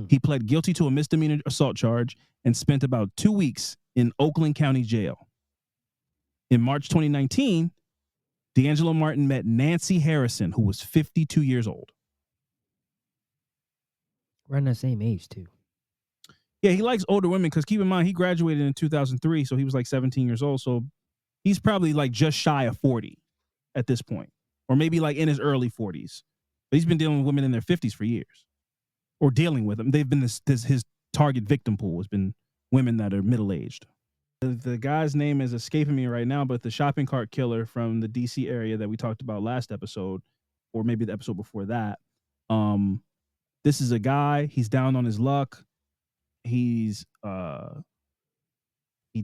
He pled guilty to a misdemeanor assault charge and spent about 2 weeks in Oakland County Jail. In March 2019, D'Angelo Martin met Nancy Harrison, who was 52 years old. Around that same age, too. Yeah, he likes older women because keep in mind, he graduated in 2003, so he was like 17 years old. So he's probably like just shy of 40 at this point, or maybe like in his early 40s. But he's been dealing with women in their 50s for years. Or dealing with them. They've been his target victim pool has been women that are middle-aged. The guy's name is escaping me right now, but the shopping cart killer from the DC area that we talked about last episode, or maybe the episode before that. This is a guy, he's down on his luck. He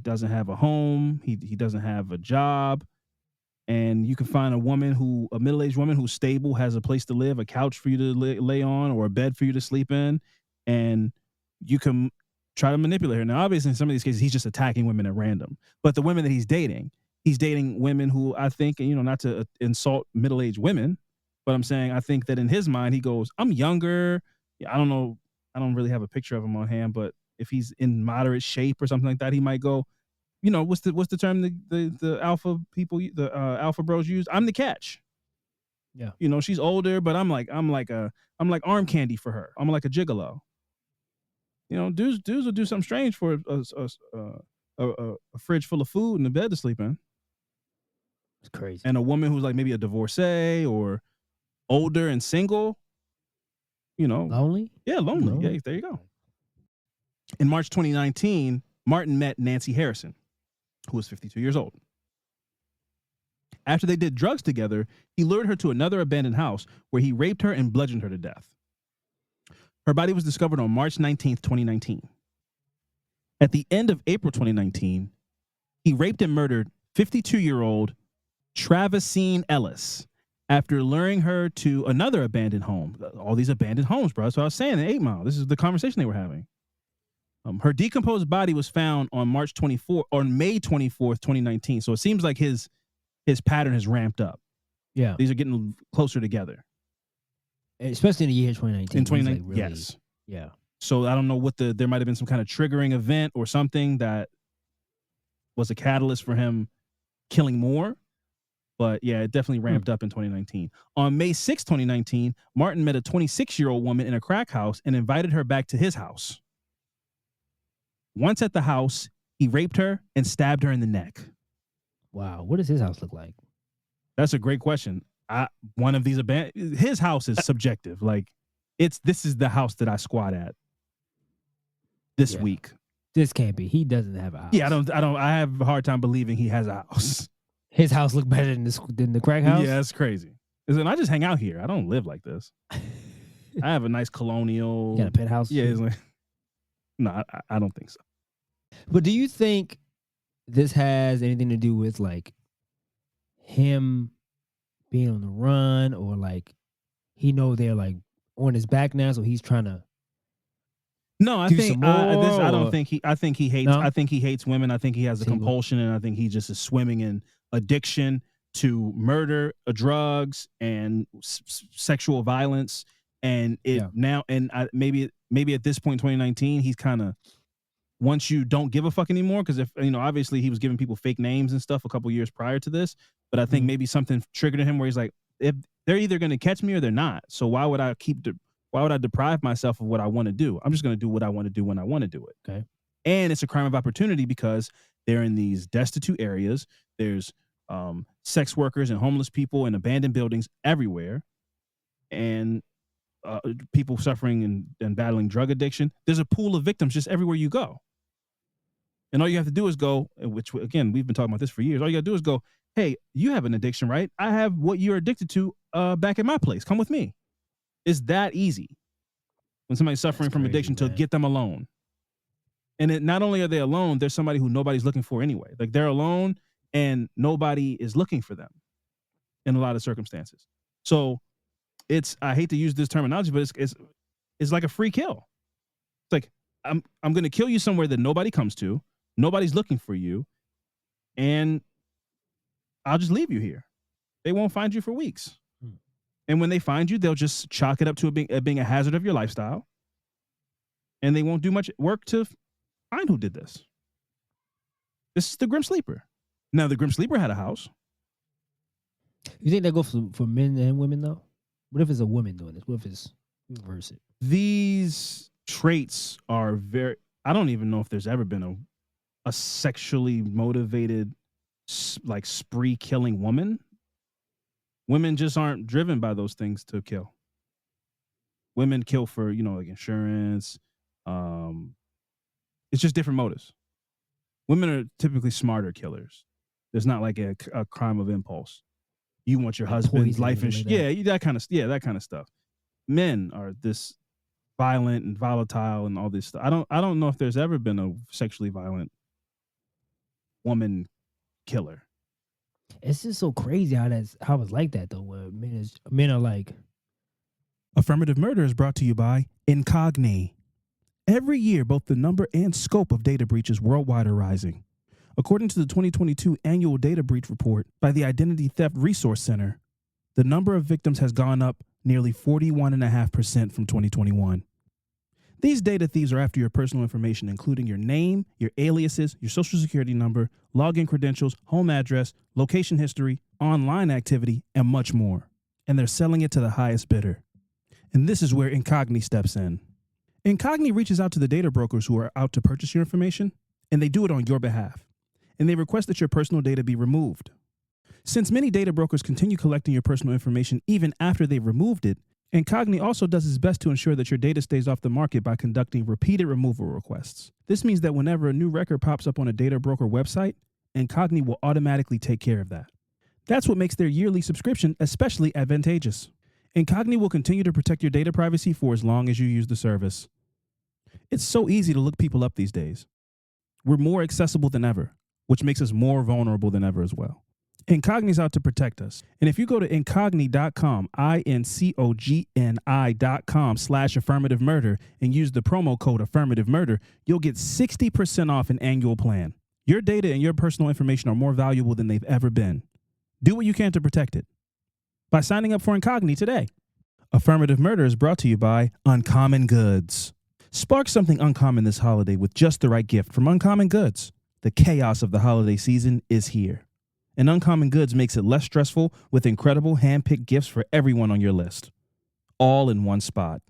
doesn't have a home, he doesn't have a job. And you can find a middle-aged woman who's stable, has a place to live, a couch for you to lay on, or a bed for you to sleep in, and you can try to manipulate her. Now, obviously, in some of these cases, he's just attacking women at random. But the women that he's dating women who I think, not to insult middle-aged women, but I'm saying I think that in his mind, he goes, I'm younger. I don't know. I don't really have a picture of him on hand, but if he's in moderate shape or something like that, he might go, what's the term the alpha people, the alpha bros use? I'm the catch. Yeah. She's older, but I'm like arm candy for her. I'm like a gigolo. Dudes will do something strange for a fridge full of food and a bed to sleep in. It's crazy. And a woman who's like maybe a divorcee or older and single, lonely? Yeah, lonely. Yeah, there you go. In March 2019, Martin met Nancy Harrison, who was 52 years old. After they did drugs together, he lured her to another abandoned house where he raped her and bludgeoned her to death. Her body was discovered on March 19th, 2019. At the end of April 2019, he raped and murdered 52-year-old Travisine Ellis after luring her to another abandoned home. All these abandoned homes, bro. That's what I was saying in 8 Mile. This is the conversation they were having. Her decomposed body was found on May 24th, 2019. So it seems like his pattern has ramped up. Yeah. These are getting closer together. Especially in the year 2019. In 2019, really, yes. Yeah. So I don't know there might have been some kind of triggering event or something that was a catalyst for him killing more. But yeah, it definitely ramped up in 2019. On May 6, 2019, Martin met a 26-year-old woman in a crack house and invited her back to his house. Once at the house, he raped her and stabbed her in the neck. Wow. What does his house look like? That's a great question. His house is subjective. Like this is the house that I squat at this week. This can't be. He doesn't have a house. Yeah, I have a hard time believing he has a house. His house look better than the crack house? Yeah, that's crazy. Listen, I just hang out here. I don't live like this. I have a nice colonial. You got a penthouse? Yeah. It's like, no, I don't think so. But do you think this has anything to do with like him being on the run, or like he know they're like on his back now, so he's trying to No, I do think some more? this. I don't or- think he. I think he hates. No? I think he hates women. I think he has a Single. compulsion, and I think he just is swimming in addiction to murder, drugs, and sexual violence. And it Yeah. now, and maybe at this point, 2019, he's kind of, once you don't give a fuck anymore, because if obviously he was giving people fake names and stuff a couple years prior to this, but I think Mhm. maybe something triggered him where he's like, if they're either going to catch me or they're not. So why would I deprive myself of what I want to do? I'm just going to do what I want to do when I want to do it. Okay. And it's a crime of opportunity because they're in these destitute areas. There's sex workers and homeless people in abandoned buildings everywhere, and people suffering and battling drug addiction. There's a pool of victims just everywhere you go. And all you have to do is go, which again, we've been talking about this for years. All you got to do is go, hey, you have an addiction, right? I have what you're addicted to back at my place. Come with me. It's that easy. When somebody's suffering from addiction, to get them alone. And not only are they alone, there's somebody who nobody's looking for anyway. Like, they're alone and nobody is looking for them in a lot of circumstances. So I hate to use this terminology, but it's like a free kill. It's like, I'm going to kill you somewhere that nobody comes to. Nobody's looking for you. And I'll just leave you here. They won't find you for weeks. And when they find you, they'll just chalk it up to being a hazard of your lifestyle. And they won't do much work to find who did this. This is the Grim Sleeper. Now, the Grim Sleeper had a house. You think that goes for men and women though? What if it's a woman doing this? What if it's reverse it? These traits are very, I don't even know if there's ever been a sexually motivated, like, spree killing woman. Women just aren't driven by those things to kill. Women kill for, like insurance. It's just different motives. Women are typically smarter killers. There's not like a crime of impulse. You want your husband's life insurance. That kind of stuff. Men are this violent and volatile and all this stuff. I don't know if there's ever been a sexually violent woman killer. It's just so crazy how it's like that though. Where men are like. Affirmative Murder is brought to you by Incogni. Every year, both the number and scope of data breaches worldwide are rising. According to the 2022 annual data breach report by the Identity Theft Resource Center, the number of victims has gone up nearly 41.5% from 2021. These data thieves are after your personal information, including your name, your aliases, your social security number, login credentials, home address, location history, online activity, and much more. And they're selling it to the highest bidder. And this is where Incogni steps in. Incogni reaches out to the data brokers who are out to purchase your information, and they do it on your behalf. And they request that your personal data be removed. Since many data brokers continue collecting your personal information even after they've removed it, Incogni also does its best to ensure that your data stays off the market by conducting repeated removal requests. This means that whenever a new record pops up on a data broker website, Incogni will automatically take care of that. That's what makes their yearly subscription especially advantageous. Incogni will continue to protect your data privacy for as long as you use the service. It's so easy to look people up these days. We're more accessible than ever, which makes us more vulnerable than ever as well. Incogni's out to protect us. And if you go to incogni.com, incogni.com/affirmative murder and use the promo code affirmative murder, you'll get 60% off an annual plan. Your data and your personal information are more valuable than they've ever been. Do what you can to protect it by signing up for Incogni today. Affirmative Murder is brought to you by Uncommon Goods. Spark something uncommon this holiday with just the right gift from Uncommon Goods. The chaos of the holiday season is here. And Uncommon Goods makes it less stressful with incredible hand-picked gifts for everyone on your list. All in one spot.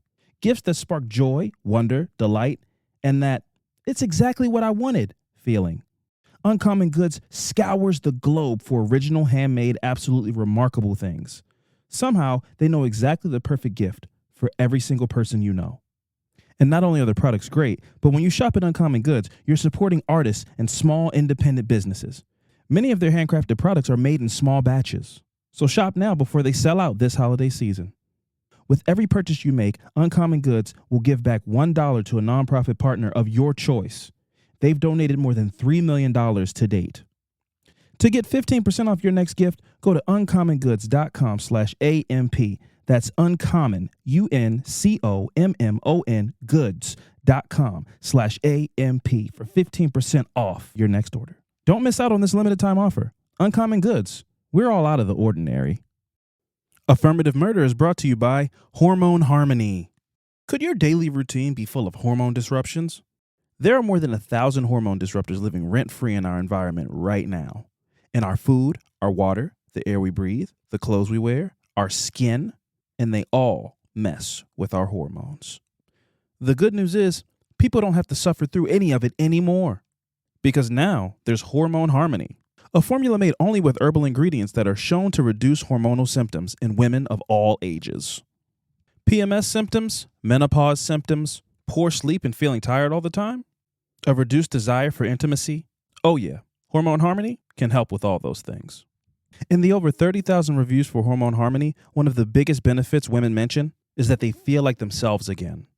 Gifts that spark joy, wonder, delight, and that it's exactly what I wanted feeling. Uncommon Goods scours the globe for original, handmade, absolutely remarkable things. Somehow, they know exactly the perfect gift for every single person you know. And not only are the products great, but when you shop at Uncommon Goods, you're supporting artists and small independent businesses. Many of their handcrafted products are made in small batches. So shop now before they sell out this holiday season. With every purchase you make, Uncommon Goods will give back $1 to a nonprofit partner of your choice. They've donated more than $3 million to date. To get 15% off your next gift, go to uncommongoods.com/AMP. That's uncommon, UNCOMMON goods.com/AMP for 15% off your next order. Don't miss out on this limited time offer. Uncommon Goods. We're all out of the ordinary. Affirmative Murder is brought to you by Hormone Harmony. Could your daily routine be full of hormone disruptions? There are more than 1,000 hormone disruptors living rent-free in our environment right now. In our food, our water, the air we breathe, the clothes we wear, our skin, and they all mess with our hormones. The good news is, people don't have to suffer through any of it anymore. Because now, there's Hormone Harmony, a formula made only with herbal ingredients that are shown to reduce hormonal symptoms in women of all ages. PMS symptoms, menopause symptoms, poor sleep and feeling tired all the time, a reduced desire for intimacy. Oh yeah, Hormone Harmony can help with all those things. In the over 30,000 reviews for Hormone Harmony, one of the biggest benefits women mention is that they feel like themselves again.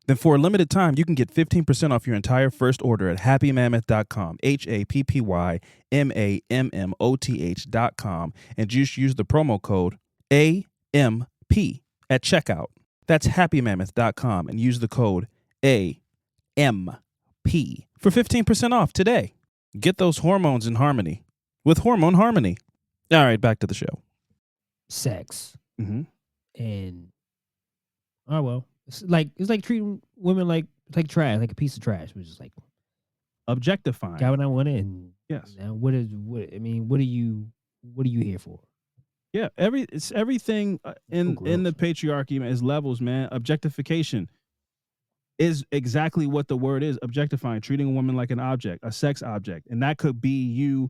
Then for a limited time, you can get 15% off your entire first order at happymammoth.com, HAPPYMAMMOTH.com, and just use the promo code AMP at checkout. That's happymammoth.com and use the code AMP for 15% off today. Get those hormones in harmony with Hormone Harmony. All right, back to the show. Sex. Mm-hmm. And oh well, it's like treating women like trash, like a piece of trash, which is like Objectifying. got what I wanted. And Yes. now what are you here for? Yeah, it's everything in the patriarchy is levels, man. Objectification is exactly what the word is, objectifying, treating a woman like an object, a sex object. And that could be you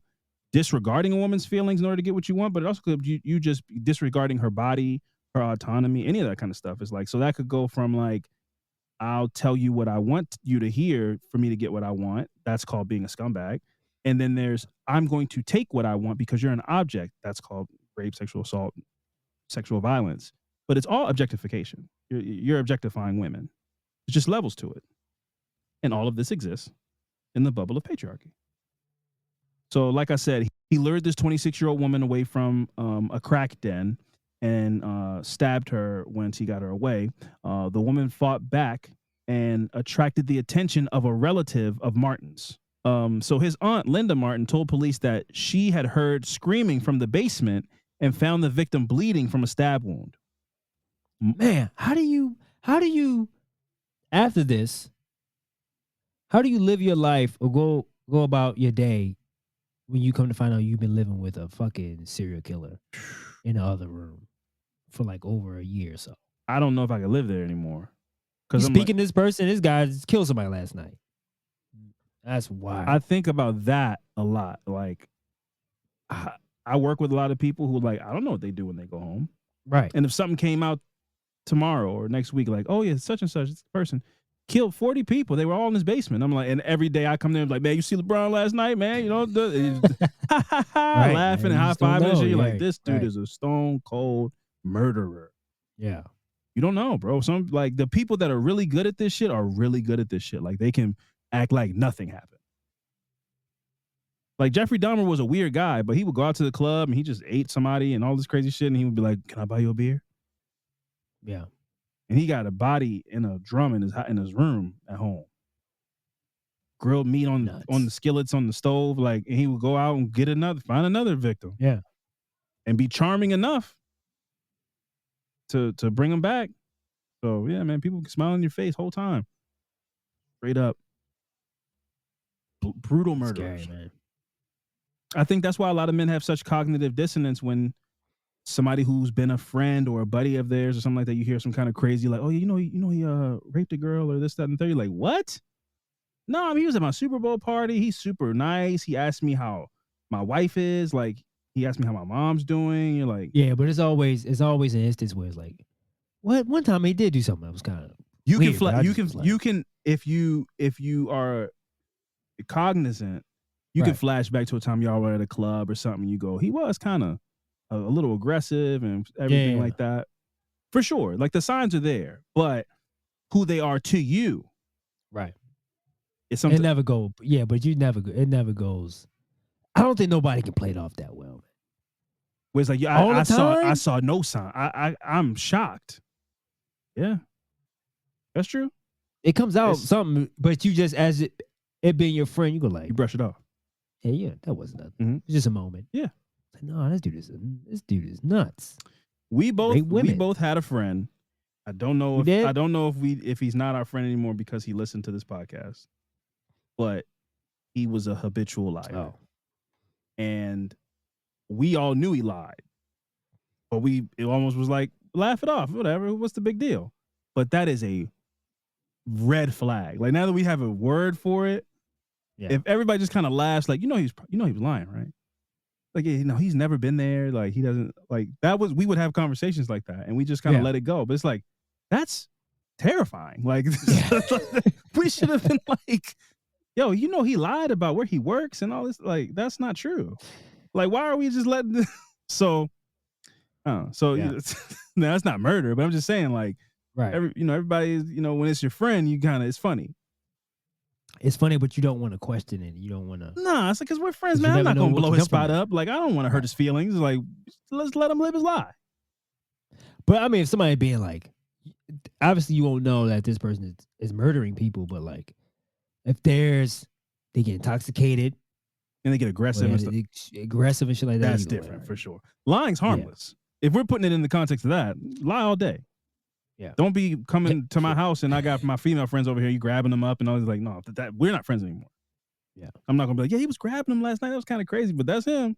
disregarding a woman's feelings in order to get what you want, but it also could be you just disregarding her body, her autonomy, any of that kind of stuff. Is like, so that could go from like, I'll tell you what I want you to hear for me to get what I want. That's called being a scumbag. And then there's, I'm going to take what I want because you're an object. That's called rape, sexual assault, sexual violence. But it's all objectification. You're objectifying women. There's just levels to it. And all of this exists in the bubble of patriarchy. So like I said, he lured this 26-year-old woman away from a crack den and stabbed her once he got her away. The woman fought back and attracted the attention of a relative of Martin's. So his aunt, Linda Martin, told police that she had heard screaming from the basement and found the victim bleeding from a stab wound. Man, how do you after this, how do you live your life or go about your day when you come to find out you've been living with a fucking serial killer in the other room for like over a year or so? I don't know if I could live there anymore. Because speaking to this person, this guy just killed somebody last night. That's wild. I think about that a lot. Like, I work with a lot of people who like, I don't know what they do when they go home. Right. And if something came out tomorrow or next week, like, oh yeah, such and such person killed 40 people. They were all in his basement. I'm like, and every day I come there and like, man, you see LeBron last night, man? You know, right, laughing and high-fiving and shit. You're like, this dude is a stone cold murderer. Yeah. You don't know, bro. Some like the people that are really good at this shit are really good at this shit. Like they can act like nothing happened. Like Jeffrey Dahmer was a weird guy, but he would go out to the club and he just ate somebody and all this crazy shit. And he would be like, can I buy you a beer? Yeah. And he got a body in a drum in his room at home. Grilled meat on the skillets on the stove. Like, and he would go out and find another victim. Yeah. And be charming enough to bring him back. So yeah, man, people can smile on your face whole time. Straight up. Brutal murderers. Scary, man. I think that's why a lot of men have such cognitive dissonance when somebody who's been a friend or a buddy of theirs or something like that, you hear some kind of crazy, like, oh, he raped a girl or this, that, and the third. You're like, what? No, I mean, he was at my Super Bowl party. He's super nice. He asked me how my wife is. Like, he asked me how my mom's doing. You're like, yeah, but it's always an instance where it's like, what? One time he did do something that was kind of you weird, can if you are cognizant, you can flash back to a time y'all were at a club or something. You go, he was kind of a little aggressive and everything like that. For sure. Like the signs are there, but who they are to you. Right. It's something. It never goes. Yeah, but it never goes. I don't think nobody can play it off that well, man. Where it's like, yeah, I saw no sign. I'm shocked. Yeah, that's true. It comes out something, but you just as it being your friend, you go like, you brush it off. Yeah, that wasn't nothing. Mm-hmm. It's just a moment. Yeah. Like, no, this dude is nuts. We both had a friend. I don't know if he's not our friend anymore because he listened to this podcast, but he was a habitual liar. Oh. And we all knew he lied, but it almost was like, laugh it off, whatever. What's the big deal? But that is a red flag. Like, now that we have a word for it, if everybody just kind of laughs, like, he was lying, right? Like, he's never been there. Like, he doesn't like that. We would have conversations like that, and we just kind of let it go. But it's like, that's terrifying. Like, we should have been like, yo, he lied about where he works and all this. Like, that's not true. Like, why are we just letting this? So now that's not murder, but I'm just saying, like, right. Everybody is, when it's your friend, it's funny. It's funny, but you don't want to question it. You don't want to. Nah, it's like, because we're friends, man. I'm not going to blow his spot up. Like, I don't want to hurt his feelings. Like, let's let him live his lie. But I mean, if somebody being like, obviously you won't know that this person is murdering people, but like, if they get intoxicated. And they get aggressive and stuff. Aggressive and shit like that. That's different for sure. Lying's harmless. Yeah. If we're putting it in the context of that, lie all day. Yeah. Don't be coming to my house and I got my female friends over here, you grabbing them up and all this. Like, no, we're not friends anymore. Yeah. I'm not gonna be like, yeah, he was grabbing him last night. That was kind of crazy, but that's him.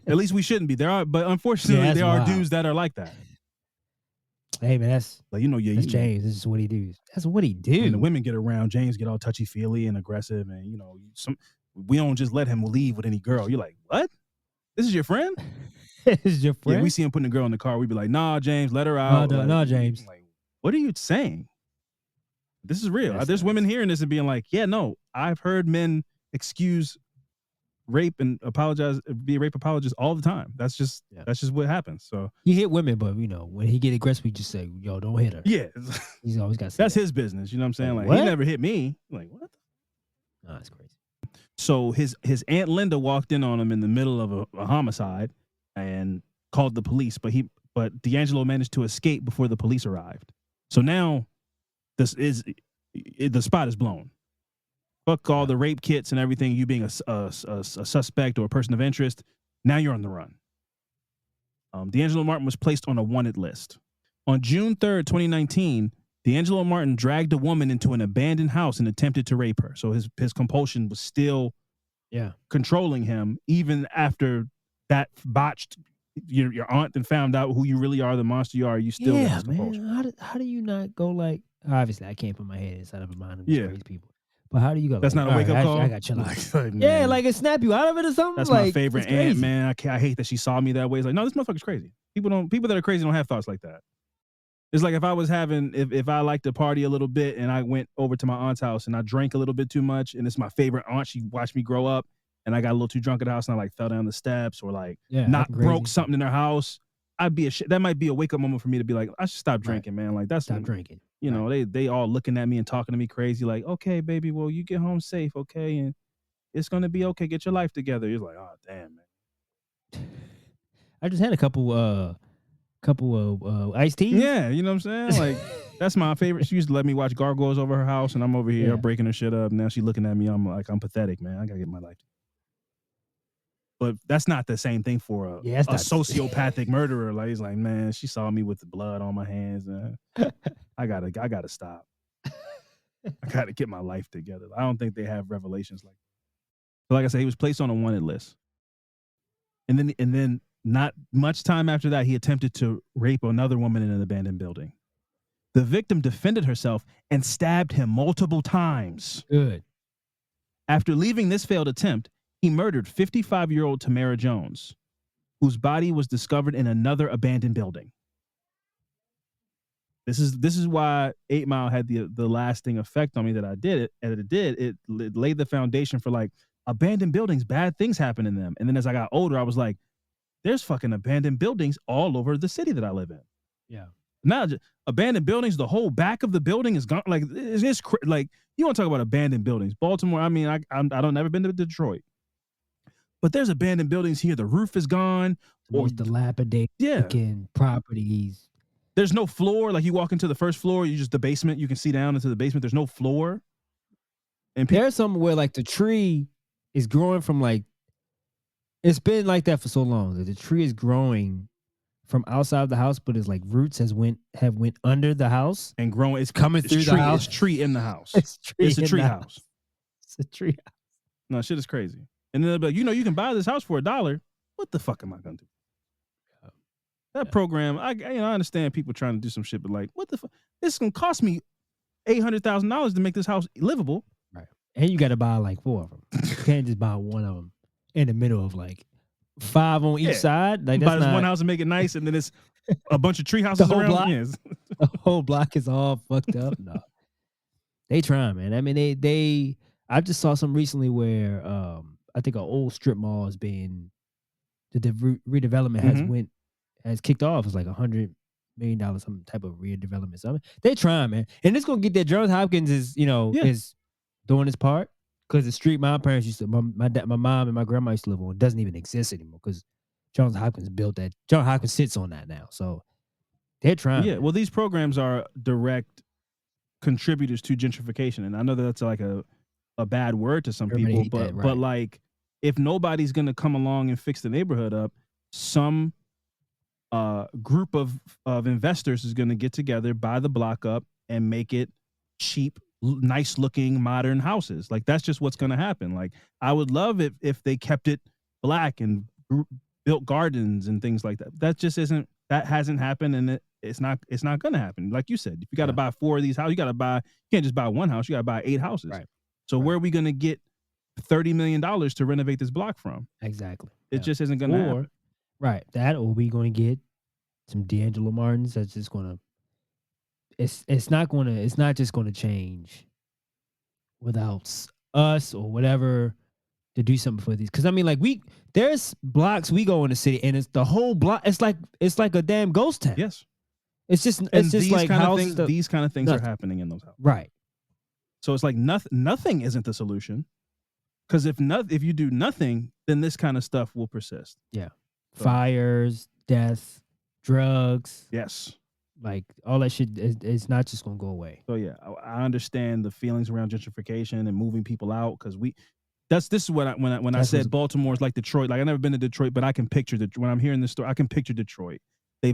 At least we shouldn't be. But unfortunately, there are dudes that are like that. Hey man, that's like, that's James. This is what he do. That's what he do. When the women get around, James get all touchy feely and aggressive, and we don't just let him leave with any girl. You're like, what? This is your friend? This is your friend? Yeah, we see him putting a girl in the car. We'd be like, nah, James, let her out. No, James. Like, what are you saying? This is real. There's women hearing this and being like, yeah, no, I've heard men excuse rape and be rape apologists all the time. That's just what happens. So he hit women, but when he get aggressive, we just say, yo, don't hit her. Yeah. He's always got to say that's his business. You know what I'm saying? Like, he never hit me. Like, what? No, that's crazy. So his Aunt Linda walked in on him in the middle of a homicide and called the police, but D'Angelo managed to escape before the police arrived. So now the spot is blown. Fuck all the rape kits and everything. You being a suspect or a person of interest. Now you're on the run. D'Angelo Martin was placed on a wanted list. On June 3rd, 2019, D'Angelo Martin dragged a woman into an abandoned house and attempted to rape her. So his compulsion was still controlling him even after that botched. Your aunt then found out who you really are, the monster you are. You still got this compulsion. Man. How do you not go like? Obviously, I can't put my head inside of a mind of these crazy people. But how do you go? That's not a wake up call. I got chill out. Yeah, like it snap you out of it or something. That's like, my favorite aunt, man. I hate that she saw me that way. It's like, no, this motherfucker's crazy. People that are crazy don't have thoughts like that. It's like if I was if I liked to party a little bit and I went over to my aunt's house and I drank a little bit too much and it's my favorite aunt. She watched me grow up and I got a little too drunk at the house and I like fell down the steps or like broke something in their house. I'd be that might be a wake up moment for me to be like, I should stop drinking, man. Like that's stop drinking. They all looking at me and talking to me crazy, like, okay, baby, well, you get home safe, okay, and it's gonna be okay. Get your life together. You're like, oh, damn, man. I just had a couple of iced teas. Yeah, you know what I'm saying? Like, that's my favorite. She used to let me watch Gargoyles over her house, and I'm over here breaking her shit up. Now she's looking at me. I'm like, I'm pathetic, man. I gotta get my life together. But that's not the same thing for a sociopathic murderer. Like, he's like, man, she saw me with the blood on my hands. I gotta stop. I gotta get my life together. I don't think they have revelations like that. But like I said, he was placed on a wanted list. And then not much time after that, he attempted to rape another woman in an abandoned building. The victim defended herself and stabbed him multiple times. Good. After leaving this failed attempt, he murdered 55-year-old Tamara Jones, whose body was discovered in another abandoned building. This is why 8 Mile had the lasting effect on me that I did it, and it laid the foundation for like abandoned buildings, bad things happen in them. And then as I got older, I was like, there's fucking abandoned buildings all over the city that I live in. Yeah. Now, abandoned buildings, the whole back of the building is gone. Like, it's like, you want to talk about abandoned buildings. Baltimore, I mean, I don't never been to Detroit. But there's abandoned buildings here. The roof is gone. Or dilapidated looking properties. There's no floor. Like, you walk into the first floor, you just the basement. You can see down into the basement. There's no floor. And there's something where like the tree is growing from like, it's been like that for so long that the tree is growing from outside the house, but it's like roots have went under the house and growing. It's coming through the house. It's tree in the house. It's a tree house. It's a tree house. No, shit is crazy. And then they'll be like, you can buy this house for $1. What the fuck am I gonna do? That program, I understand people trying to do some shit, but like, what the fuck? This is gonna cost me $800,000 to make this house livable. Right. And you got to buy like 4 of them. You can't just buy one of them in the middle of like 5 on each side. Like, buy this one house and make it nice, and then it's a bunch of tree houses around. Block, the whole block is all fucked up. No, they trying, man. I mean, they. I just saw some recently where I think an old strip mall is being the redevelopment has kicked off. It's like $100 million, some type of redevelopment. So I mean, they trying, man, and it's gonna get there. Johns Hopkins is is doing his part because the street my parents used to, my dad, my mom, and my grandma used to live on doesn't even exist anymore because Johns Hopkins built that. Johns Hopkins sits on that now, so they're trying. Yeah, well, these programs are direct contributors to gentrification, and I know that's like a bad word to some people, but like, if nobody's gonna come along and fix the neighborhood up, some group of investors is gonna get together, buy the block up, and make it cheap, nice looking modern houses. Like, that's just what's gonna happen. Like, I would love it if they kept it black and built gardens and things like that. That hasn't happened, and it's not gonna happen. Like you said, if you got to buy 4 of these houses, you can't just buy one house. You got to buy 8 houses. Right. So where are we gonna get $30 million to renovate this block from? Exactly. It just isn't gonna happen. Right. That, or we going to get some D'Angelo Martins that's just gonna. It's not just gonna change without us or whatever to do something for these. Because I mean, like, there's blocks we go in the city and it's the whole block. It's like a damn ghost town. Yes. It's just like houses. These kind of things are happening in those houses. Right. So it's like nothing isn't the solution. Because if you do nothing, then this kind of stuff will persist. Yeah. So, fires, death, drugs. Yes. Like, all that shit is not just gonna go away. So yeah, I understand the feelings around gentrification and moving people out, because this is what when I said Baltimore is like Detroit. Like, I've never been to Detroit, but I can picture when I'm hearing this story, I can picture Detroit. They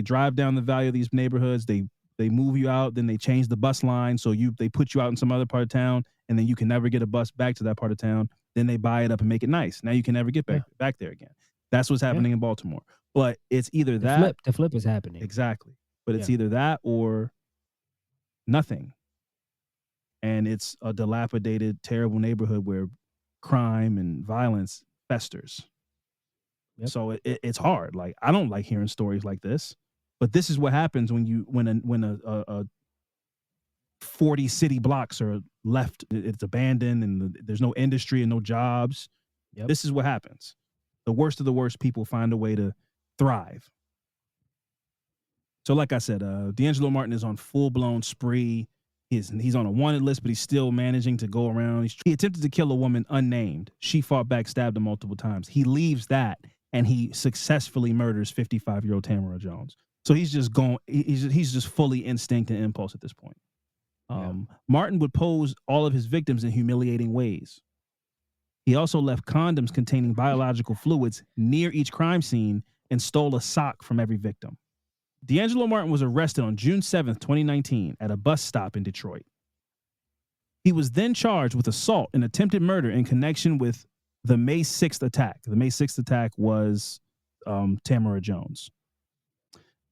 drive down the valley of these neighborhoods. They move you out, then they change the bus line, so they put you out in some other part of town, and then you can never get a bus back to that part of town. Then they buy it up and make it nice. Now you can never get back there again. That's what's happening in Baltimore. But it's either the flip is happening. Exactly. But it's either that or nothing. And it's a dilapidated, terrible neighborhood where crime and violence festers. Yep. So it's hard. Like, I don't like hearing stories like this. But this is what happens when a 40 city blocks are left. It's abandoned, and there's no industry and no jobs. Yep. This is what happens. The worst of the worst people find a way to thrive. So, like I said, D'Angelo Martin is on full-blown spree. He's on a wanted list, but he's still managing to go around. He attempted to kill a woman unnamed. She fought back, stabbed him multiple times. He leaves that, and he successfully murders 55-year-old Tamara Jones. So he's just going. He's just fully instinct and impulse at this point. Martin would pose all of his victims in humiliating ways. He also left condoms containing biological fluids near each crime scene and stole a sock from every victim. D'Angelo Martin was arrested on June 7th, 2019, at a bus stop in Detroit. He was then charged with assault and attempted murder in connection with the May 6th attack. The May 6th attack was Tamara Jones.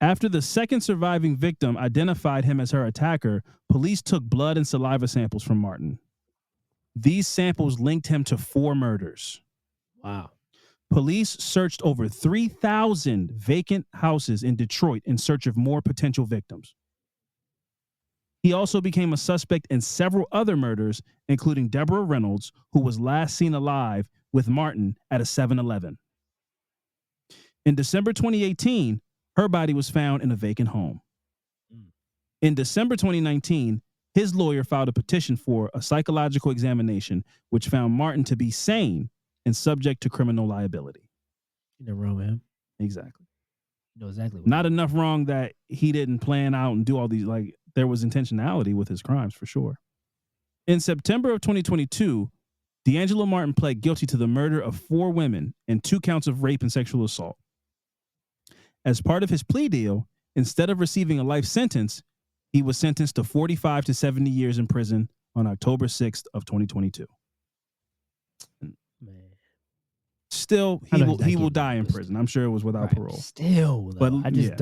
After the second surviving victim identified him as her attacker, police took blood and saliva samples from Martin. These samples linked him to 4 murders. Wow. Police searched over 3,000 vacant houses in Detroit in search of more potential victims. He also became a suspect in several other murders, including Deborah Reynolds, who was last seen alive with Martin at a 7-Eleven. In December 2018, Her body was found in a vacant home. In December 2019, his lawyer filed a petition for a psychological examination, which found Martin to be sane and subject to criminal liability. You're not wrong, man. Exactly. You know exactly what Not enough wrong that he didn't plan out and do all these, like, there was intentionality with his crimes for sure. In September of 2022, D'Angelo Martin pled guilty to the murder of 4 women and 2 counts of rape and sexual assault. As part of his plea deal, instead of receiving a life sentence, he was sentenced to 45 to 70 years in prison on October 6th of 2022. Man. Still, he will die in prison. I'm sure it was without parole. Still, though, But I just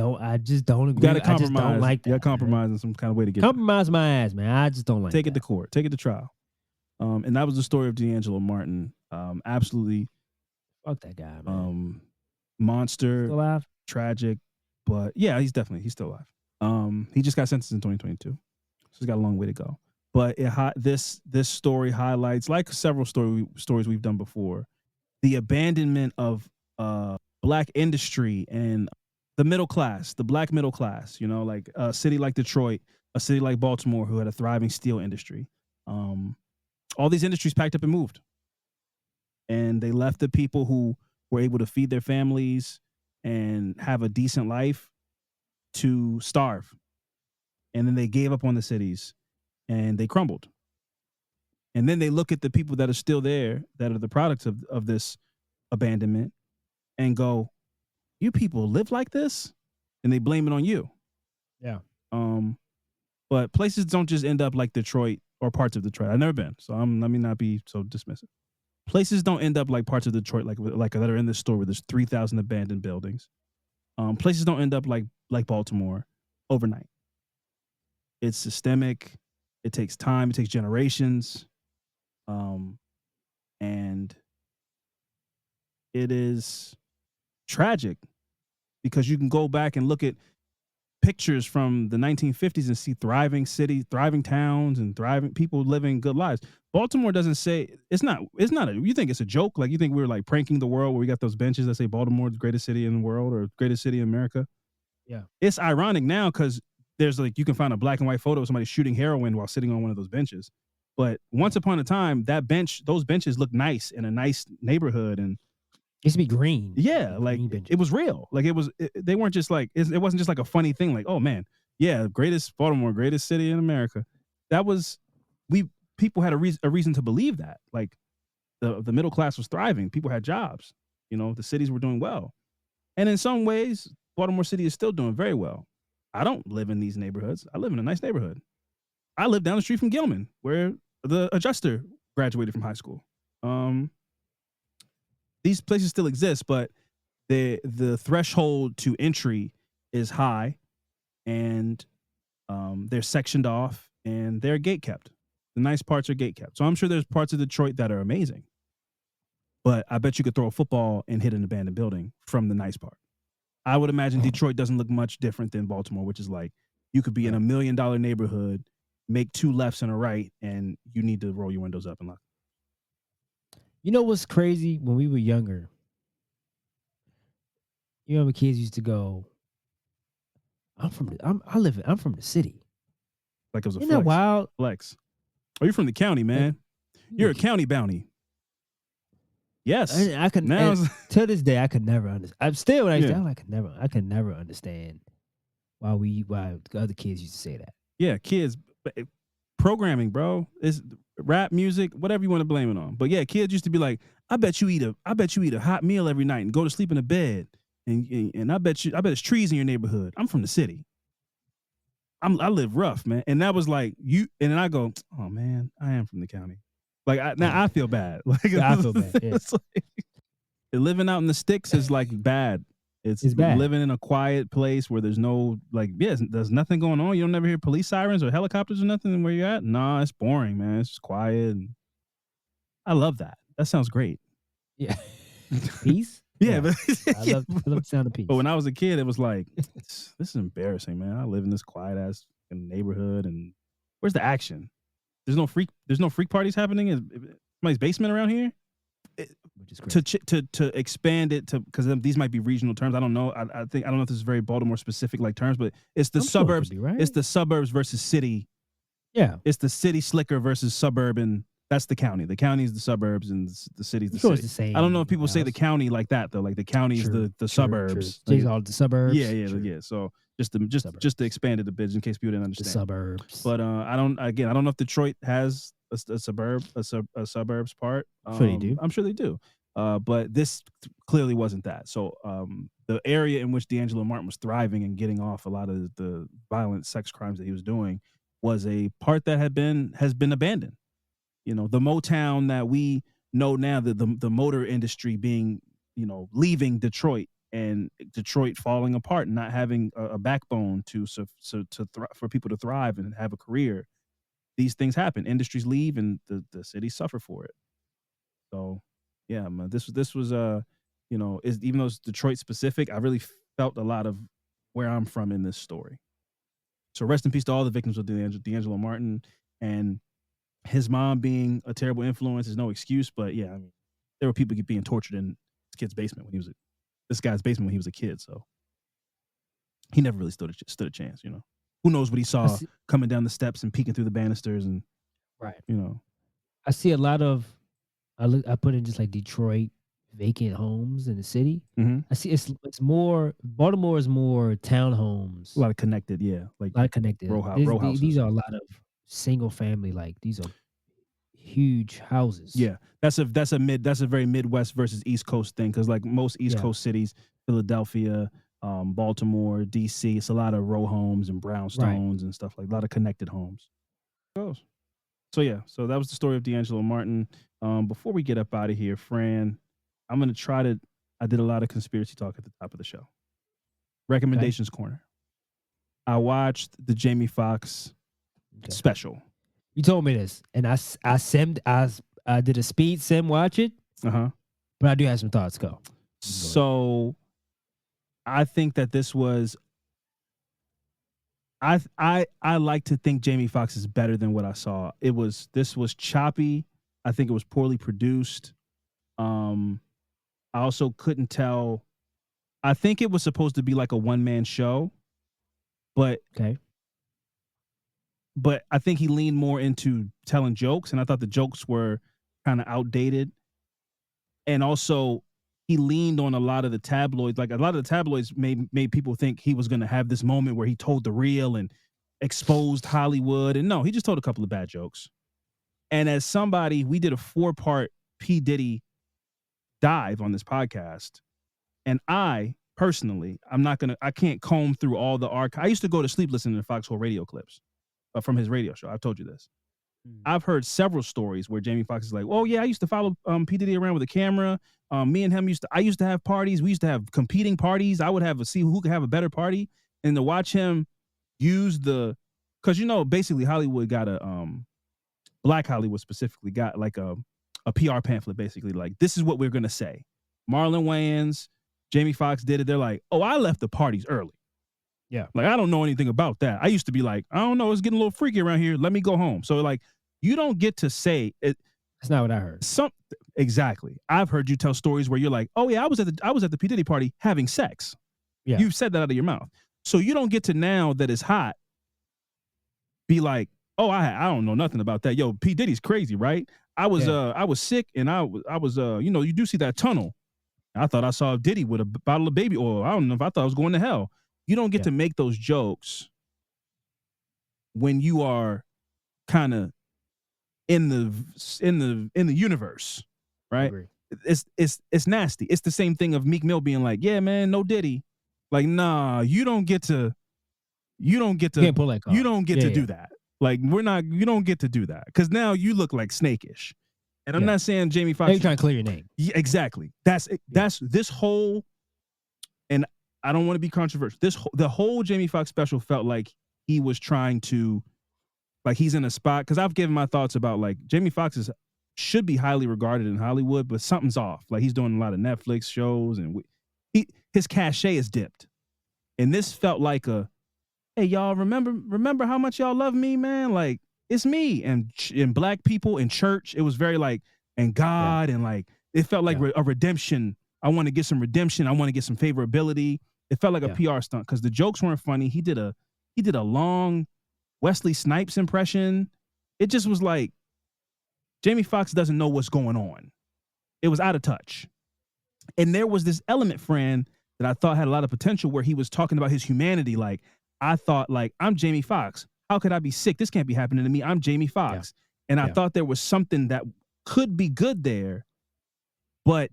don't agree. You got to I just compromise. don't like that. You got to compromise in some kind of way to get Compromise my ass, man. I just don't like take that. it to court. Take it to trial. And that was the story of D'Angelo Martin. Absolutely. Fuck that guy, man. Monster. Still alive? Tragic. But yeah, he's still alive. He just got sentenced in 2022. So he's got a long way to go. But this story highlights, like several stories we've done before, the abandonment of black industry and the middle class, the black middle class, you know, like a city like Detroit, a city like Baltimore, who had a thriving steel industry. All these industries packed up and moved. And they left the people who were able to feed their families and have a decent life to starve. And then they gave up on the cities and they crumbled. And then they look at the people that are still there, that are the products of this abandonment, and go, you people live like this? And they blame it on you. Yeah. But places don't just end up like Detroit or parts of Detroit. I've never been, so let me not be so dismissive. Places don't end up like parts of Detroit, like that are in this story where there's 3,000 abandoned buildings. Places don't end up like Baltimore overnight. It's systemic. It takes time. It takes generations. And it is tragic because you can go back and look at pictures from the 1950s and see thriving cities, thriving towns, and thriving people living good lives. Baltimore doesn't say you think it's a joke? Like, you think we're like pranking the world where we got those benches that say Baltimore, the greatest city in the world or greatest city in America? Yeah. It's ironic now because there's like, you can find a black and white photo of somebody shooting heroin while sitting on one of those benches. But once upon a time, those benches looked nice in a nice neighborhood, and it used to be green. Yeah, like it was real. Like they weren't just like, it wasn't just like a funny thing. Like, oh man, yeah, Baltimore, greatest city in America. That was, people had a reason to believe that. Like the middle class was thriving. People had jobs. You know, the cities were doing well. And in some ways, Baltimore City is still doing very well. I don't live in these neighborhoods. I live in a nice neighborhood. I live down the street from Gilman, where the adjuster graduated from high school. These places still exist, but the threshold to entry is high, and they're sectioned off and they're gate kept. The nice parts are gate kept. So I'm sure there's parts of Detroit that are amazing, but I bet you could throw a football and hit an abandoned building from the nice part. I would imagine Detroit doesn't look much different than Baltimore, which is like, you could be in $1 million neighborhood, make 2 lefts and a right, and you need to roll your windows up and lock. You know what's crazy? When we were younger, you remember kids used to go, I'm from the city. Like it was a Isn't flex. that wild? Flex. Oh, you're from the county, man. You're a county bounty. Yes. I could now to this day I could never understand. I'm still I could never understand why the other kids used to say that. Yeah, kids, programming, bro. It's rap music, whatever you want to blame it on. But yeah, kids used to be like, I bet you eat a hot meal every night and go to sleep in a bed, and I bet it's trees in your neighborhood. I'm from the city. I live rough, man. And that was like you, and then I go, oh man, I am from the county. Like I feel bad. Like yeah, I feel bad. Yeah. It's like, living out in the sticks is like bad. It's bad. Living in a quiet place where there's no there's nothing going on. You don't never hear police sirens or helicopters or nothing where you're at. Nah, it's boring, man. It's just quiet. And I love that. That sounds great. Yeah. Peace? Yeah, but I love the sound of peace. But when I was a kid, it was like, this is embarrassing, man. I live in this quiet ass neighborhood, and where's the action? There's no freak parties happening in somebody's basement around here. which is great. to expand it to, because these might be regional terms. I don't know. I don't know if this is very Baltimore specific like terms, but it's the I'm sure it suburbs. could be, right? It's the suburbs versus city. Yeah, It's the city slicker versus suburban. That's the county. The county is the suburbs, and the city's the I'm sure city. it's the same. I don't know if people say the county like that though. Like the county is the suburbs. True. Like, All the suburbs. yeah. So just to expand it a bit in case people didn't understand. The suburbs. But I don't know if Detroit has a suburbs part. I'm sure they do. I'm sure they do. But this clearly wasn't that. So the area in which D'Angelo Martin was thriving and getting off a lot of the violent sex crimes that he was doing was a part that has been abandoned. You know, the Motown that we know now, the motor industry being, you know, leaving Detroit and Detroit falling apart and not having a backbone for people to thrive and have a career. These things happen. Industries leave and the cities suffer for it. So, yeah, man, this was you know, even though it's Detroit specific, I really felt a lot of where I'm from in this story. So rest in peace to all the victims of D'Angelo Martin, and his mom being a terrible influence is no excuse, but yeah, I mean, there were people being tortured in this guy's basement when he was a kid. So he never really stood a chance, you know. Who knows what he saw coming down the steps and peeking through the banisters and right. You know, I see a lot of. I put in just like Detroit vacant homes in the city. Mm-hmm. I see it's more. Baltimore is more townhomes. A lot of connected, yeah, like a lot of connected. row houses. These are a lot of single family. Like these are huge houses. Yeah, that's a very Midwest versus East Coast thing, because like most East Coast cities, Philadelphia, Baltimore, DC, it's a lot of row homes and brownstones and stuff, like a lot of connected homes. So yeah, so that was the story of D'Angelo Martin. Before we get up out of here, Fran, I'm gonna I did a lot of conspiracy talk at the top of the show. Recommendations corner. I watched the Jamie Foxx special. You told me this, and I did a speed sim watch it. But I do have some thoughts. Go. So, I think that this was. I like to think Jamie Foxx is better than what I saw. This was choppy. I think it was poorly produced. I also couldn't tell. I think it was supposed to be like a one-man show, but I think he leaned more into telling jokes, and I thought the jokes were kind of outdated. And also, he leaned on a lot of the tabloids. Like a lot of the tabloids made people think he was going to have this moment where he told the real and exposed Hollywood. And no, he just told a couple of bad jokes. And as somebody, we did a 4-part P. Diddy dive on this podcast. And I personally, I can't comb through all the archive. I used to go to sleep listening to Foxhole radio clips from his radio show. I've told you this. I've heard several stories where Jamie Foxx is like, "Oh yeah, I used to follow P. Diddy around with a camera. Me and him I used to have parties. We used to have competing parties. I would see who could have a better party." And to watch him use because you know basically Hollywood got Black Hollywood specifically got like a PR pamphlet, basically like, this is what we're gonna say. Marlon Wayans, Jamie Foxx did it. They're like, "Oh, I left the parties early. Yeah, like I don't know anything about that. I used to be like, I don't know, it's getting a little freaky around here. Let me go home." So like, you don't get to say it. That's not what I heard. Exactly. I've heard you tell stories where you're like, "Oh yeah, I was at the P. Diddy party having sex." Yeah, you've said that out of your mouth. So you don't get to, now that it's hot, be like, "Oh, I don't know nothing about that. Yo, P. Diddy's crazy, right? I was sick and I was you know, you do see that tunnel. I thought I saw Diddy with a bottle of baby oil. I don't know if I thought I was going to hell." You don't get to make those jokes when you are kind of in the universe, right? It's nasty. It's the same thing of Meek Mill being like, "Yeah, man, no Diddy." Like, nah, you don't get to can't pull that card. You don't get to do that. Like, you don't get to do that, because now you look like Snake-ish. And I'm not saying Jamie Foxx. You're trying to clear your name. Yeah, exactly. That's this whole, and I don't want to be controversial. The whole Jamie Foxx special felt like he was trying to, like, he's in a spot, because I've given my thoughts about, like, Jamie Foxx should be highly regarded in Hollywood, but something's off. Like, he's doing a lot of Netflix shows, and his cachet is dipped. And this felt like hey, y'all, remember how much y'all love me, man? Like, it's me and Black people in church. It was very like, and God, and like, It felt like a redemption. I want to get some redemption. I want to get some favorability. It felt like a PR stunt because the jokes weren't funny. He did a long Wesley Snipes impression. It just was like Jamie Foxx doesn't know what's going on. It was out of touch. And there was this element, Fran, that I thought had a lot of potential where he was talking about his humanity. Like, I thought, like, I'm Jamie Foxx. How could I be sick? This can't be happening to me. I'm Jamie Foxx. And I thought there was something that could be good there, but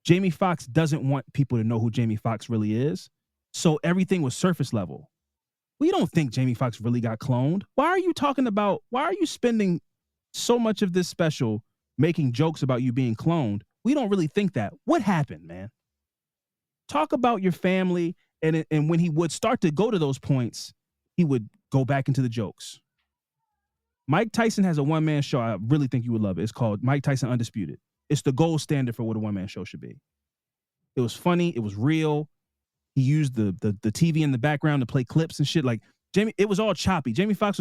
Jamie Foxx doesn't want people to know who Jamie Foxx really is. So everything was surface level. We don't think Jamie Foxx really got cloned. Why are you spending so much of this special making jokes about you being cloned? We don't really think that. What happened, man? Talk about your family. And when he would start to go to those points, he would go back into the jokes. Mike Tyson has a one-man show. I really think you would love it. It's called Mike Tyson Undisputed. It's the gold standard for what a one-man show should be. It was funny. It was real. He used the TV in the background to play clips and shit. Like it was all choppy. Jamie Foxx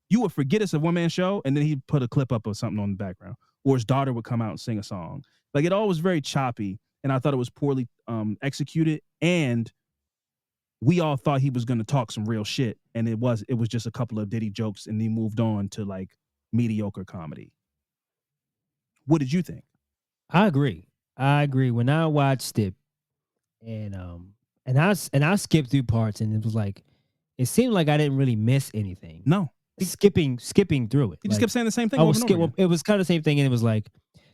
you would forget it's a one-man show, and then he'd put a clip up or something on the background. Or his daughter would come out and sing a song. Like, it all was very choppy, and I thought it was poorly executed, and we all thought he was going to talk some real shit, and it was just a couple of Diddy jokes, and he moved on to, like, mediocre comedy. What did you think? I agree. When I watched it, and I skipped through parts, and it was like, it seemed like I didn't really miss anything. No. Skipping through it. He just kept saying the same thing. It was kind of the same thing, and it was like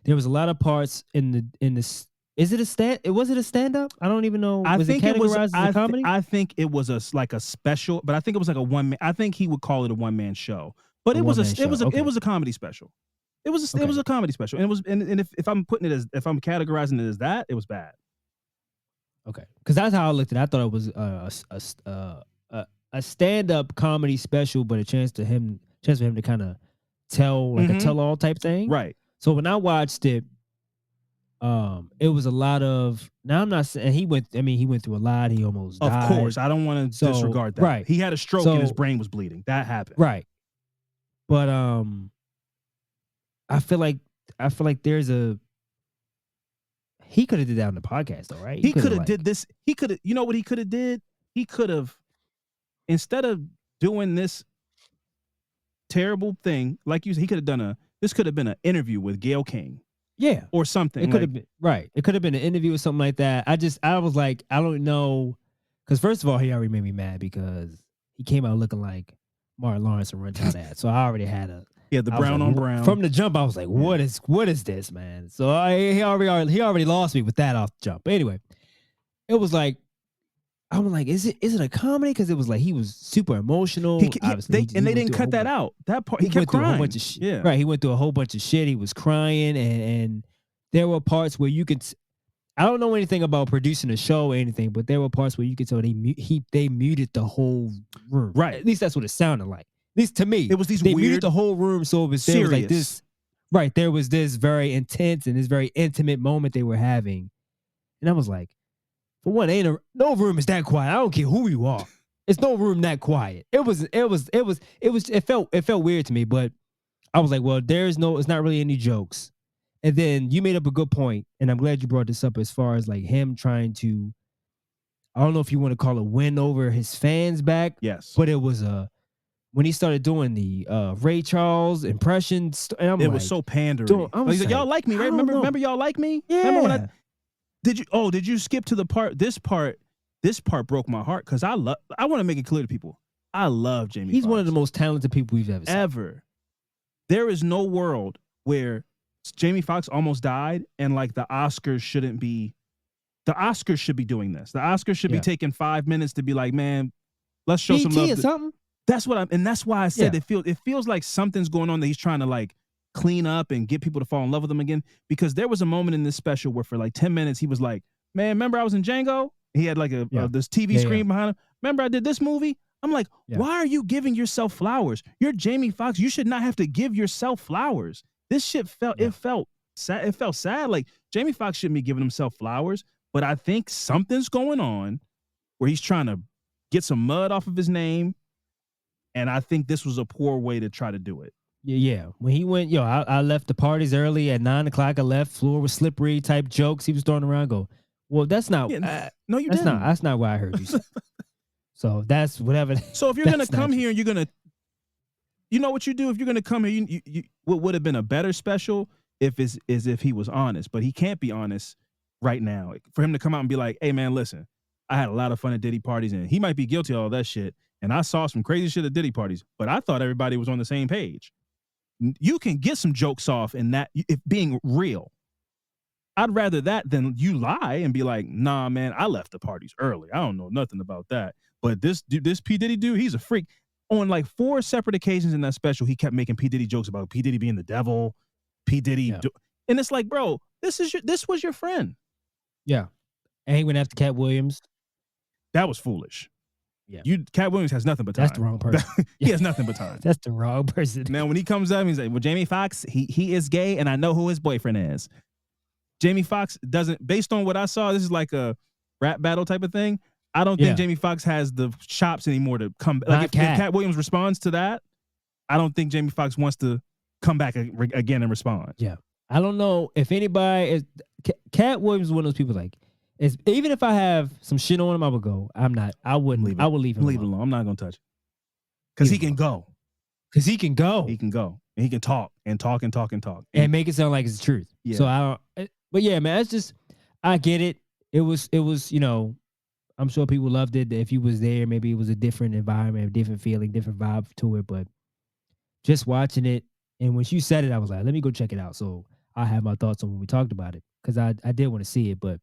there was a lot of parts in this. Was it a stand up? I don't even know. Was it categorized as a comedy? I think it was a special, but I think it was like a one man. I think he would call it a one man show, but it was a comedy special. It was a comedy special, and it was and if I'm putting it if I'm categorizing it as that, it was bad. Okay, because that's how I looked at it. I thought it was a stand-up comedy special, but a chance for him to kind of tell like a tell-all type thing. Right. So when I watched it, it was a lot of. Now I'm not saying he went through a lot. He almost died. Of course, I don't want to disregard that. Right. He had a stroke and his brain was bleeding. That happened. Right. But I feel like there's a. He could have did that on the podcast, though, right? He could have did this. He could have. You know what he could have did? He could have. Instead of doing this terrible thing, like you said, he could have done this could have been an interview with Gayle King. Yeah. Or something. It could have been, right. It could have been an interview or something like that. I was like, I don't know. Because first of all, he already made me mad because he came out looking like Martin Lawrence and Runtown ad. So I already had the brown on brown. From the jump, I was like, what is this, man? So he already lost me with that off the jump. But anyway, it was like, I'm like, is it a comedy? Because it was like he was super emotional. They didn't cut that out. That part he kept crying. A whole bunch of shit. Yeah. Right. He went through a whole bunch of shit. He was crying, and there were parts where you could. I don't know anything about producing a show or anything, but there were parts where you could tell they muted the whole room. Right. At least that's what it sounded like. At least to me, it was they muted the whole room, so there was like this. Right. There was this very intense and this very intimate moment they were having, and I was like. For one, no room is that quiet. I don't care who you are. It's no room that quiet. It felt weird to me, but I was like, well, it's not really any jokes. And then you made up a good point, and I'm glad you brought this up as far as like him trying to, I don't know if you want to call it win over his fans back. Yes. But it was when he started doing the Ray Charles impressions, and it was so pandering. He's like, y'all like me, right? Remember y'all like me? Yeah. Remember when did you skip to the part? This part broke my heart because I want to make it clear to people. I love Jamie Foxx. He's one of the most talented people we've ever seen. There is no world where Jamie Foxx almost died and like the Oscars should be doing this. The Oscars should be taking 5 minutes to be like, man, let's show some love. Or something? That's why I said it feels like something's going on that he's trying to like clean up and get people to fall in love with him again, because there was a moment in this special where for like 10 minutes he was like, man, remember I was in Django? He had like this TV screen behind him. Remember I did this movie? I'm like, why are you giving yourself flowers? You're Jamie Foxx. You should not have to give yourself flowers. This shit felt sad. It felt sad. Like Jamie Foxx shouldn't be giving himself flowers, but I think something's going on where he's trying to get some mud off of his name. And I think this was a poor way to try to do it. Yeah. When he went, I left the parties early at 9:00. I left. Floor was slippery type jokes he was throwing around. Go, well, that's not. No, you that's didn't. That's not what I heard you say. So that's whatever. So if you're gonna come here and you're gonna, you know what you do if you're gonna come here, you what would have been a better special if he was honest, but he can't be honest right now. For him to come out and be like, hey man, listen, I had a lot of fun at Diddy parties, and he might be guilty of all that shit, and I saw some crazy shit at Diddy parties, but I thought everybody was on the same page. You can get some jokes off in that, if being real. I'd rather that than you lie and be like, nah, man, I left the parties early. I don't know nothing about that. But this P. Diddy dude, he's a freak. On like 4 separate occasions in that special, he kept making P. Diddy jokes about P. Diddy being the devil, P. Diddy. And it's like, bro, this was your friend. Yeah. And he went after Cat Williams. That was foolish. Yeah. Cat Williams has nothing but time. That's the wrong person. He has nothing but time. That's the wrong person. Now, when he comes up, he's like, well, Jamie Foxx, he is gay, and I know who his boyfriend is. Jamie Foxx doesn't, based on what I saw, this is like a rap battle type of thing. I don't think Jamie Foxx has the chops anymore to come back. Like if Cat Williams responds to that, I don't think Jamie Foxx wants to come back again and respond. Yeah. I don't know if anybody is. Cat Williams is one of those people like, even if I have some shit on him, I would go. I wouldn't leave. I would leave him. Leave it alone. I'm not going to touch it. Because he can go. Because he can go. He can go. And he can talk and talk and talk and talk. And make it sound like it's the truth. Yeah. So I don't. But yeah, man, it's just, I get it. It was, I'm sure people loved it. If you was there, maybe it was a different environment, a different feeling, different vibe to it. But just watching it, and when you said it, I was like, let me go check it out. So I have my thoughts on when we talked about it, because I did want to see it. But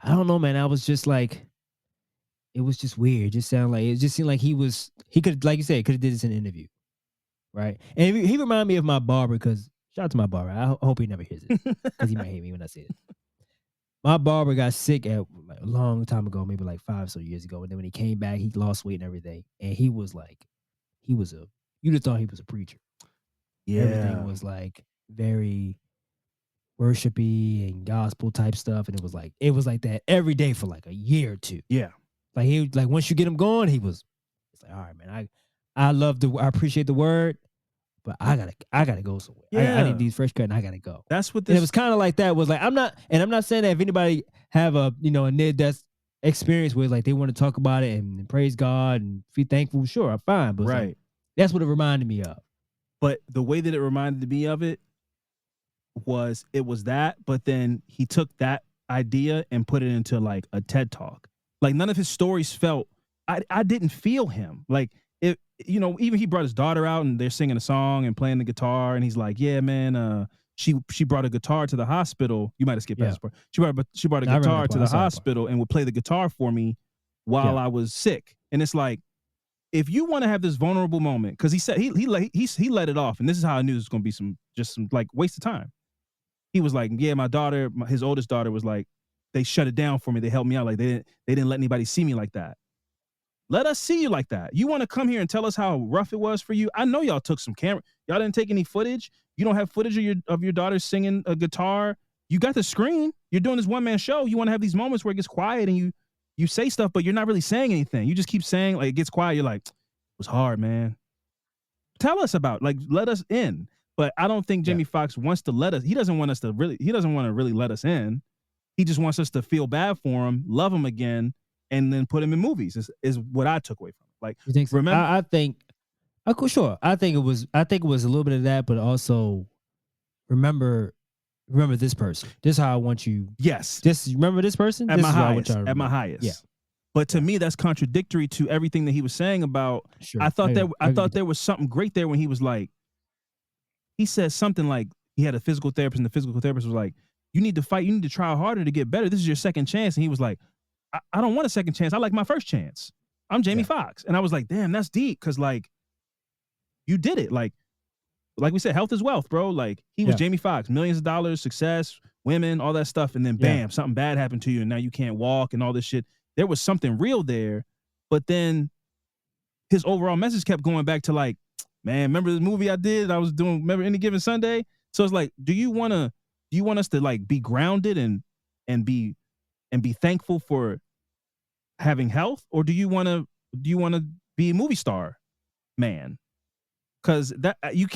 I don't know, man. I was just like, it was just weird. It just seemed like he could, like you said, could have did this in an interview. Right. And he reminded me of my barber, because shout out to my barber. I hope he never hears it, because he might hate me when I say it. My barber got sick a long time ago, maybe like 5 so years ago. And then when he came back, he lost weight and everything. And he was like, you'd have thought he was a preacher. Yeah. Everything was like very worshipy and gospel type stuff. And it was like that every day for like a year or two. Yeah. Like once you get him going, it's like, all right, man, I appreciate the word, but I gotta go somewhere. Yeah. I need these fresh cut and I gotta go. That's what it was kind of like that. Was like, I'm not saying that if anybody have a near-death experience where like they want to talk about it and praise God and be thankful, sure, I'm fine. But right. Like, that's what it reminded me of. But the way that it reminded me of it was that, but then he took that idea and put it into like a TED talk. Like none of his stories felt, I didn't feel him. Like it, even he brought his daughter out and they're singing a song and playing the guitar, and he's like, yeah, man, she brought a guitar to the hospital. You might have skipped that part. She brought a guitar to the hospital and would play the guitar for me while I was sick. And it's like, if you want to have this vulnerable moment, because he said he let it off, and this is how I knew it was going to be some like waste of time. He was like, yeah, my daughter, his oldest daughter, was like, they shut it down for me. They helped me out. Like they didn't let anybody see me like that. Let us see you like that. You want to come here and tell us how rough it was for you? I know y'all took some camera. Y'all didn't take any footage. You don't have footage of your daughter singing a guitar. You got the screen. You're doing this one-man show. You want to have these moments where it gets quiet and you say stuff, but you're not really saying anything. You just keep saying, like, it gets quiet. You're like, it was hard, man. Tell us about, like, let us in. But I don't think Jamie Foxx wants to let us. He doesn't want to really let us in. He just wants us to feel bad for him, love him again, and then put him in movies. Is what I took away from it. Like, you think so? Remember? I think, sure. I think it was a little bit of that, but also remember this person. This is how I want you. Yes. Remember this person at my highest. Yeah. But to me, that's contradictory to everything that he was saying about. Sure. I thought there was something great there when he was like, he said something like he had a physical therapist, and the physical therapist was like, you need to fight. You need to try harder to get better. This is your second chance. And he was like, I don't want a second chance. I like my first chance. I'm Jamie Foxx. And I was like, damn, that's deep. Cause like, you did it. Like we said, health is wealth, bro. Like he was Jamie Foxx, millions of dollars, success, women, all that stuff. And then bam, something bad happened to you. And now you can't walk and all this shit. There was something real there. But then his overall message kept going back to like, man, remember the movie I did? I was doing, remember Any Given Sunday? So it's like, do you want us to like be grounded and be thankful for having health, or do you want to be a movie star man? because that you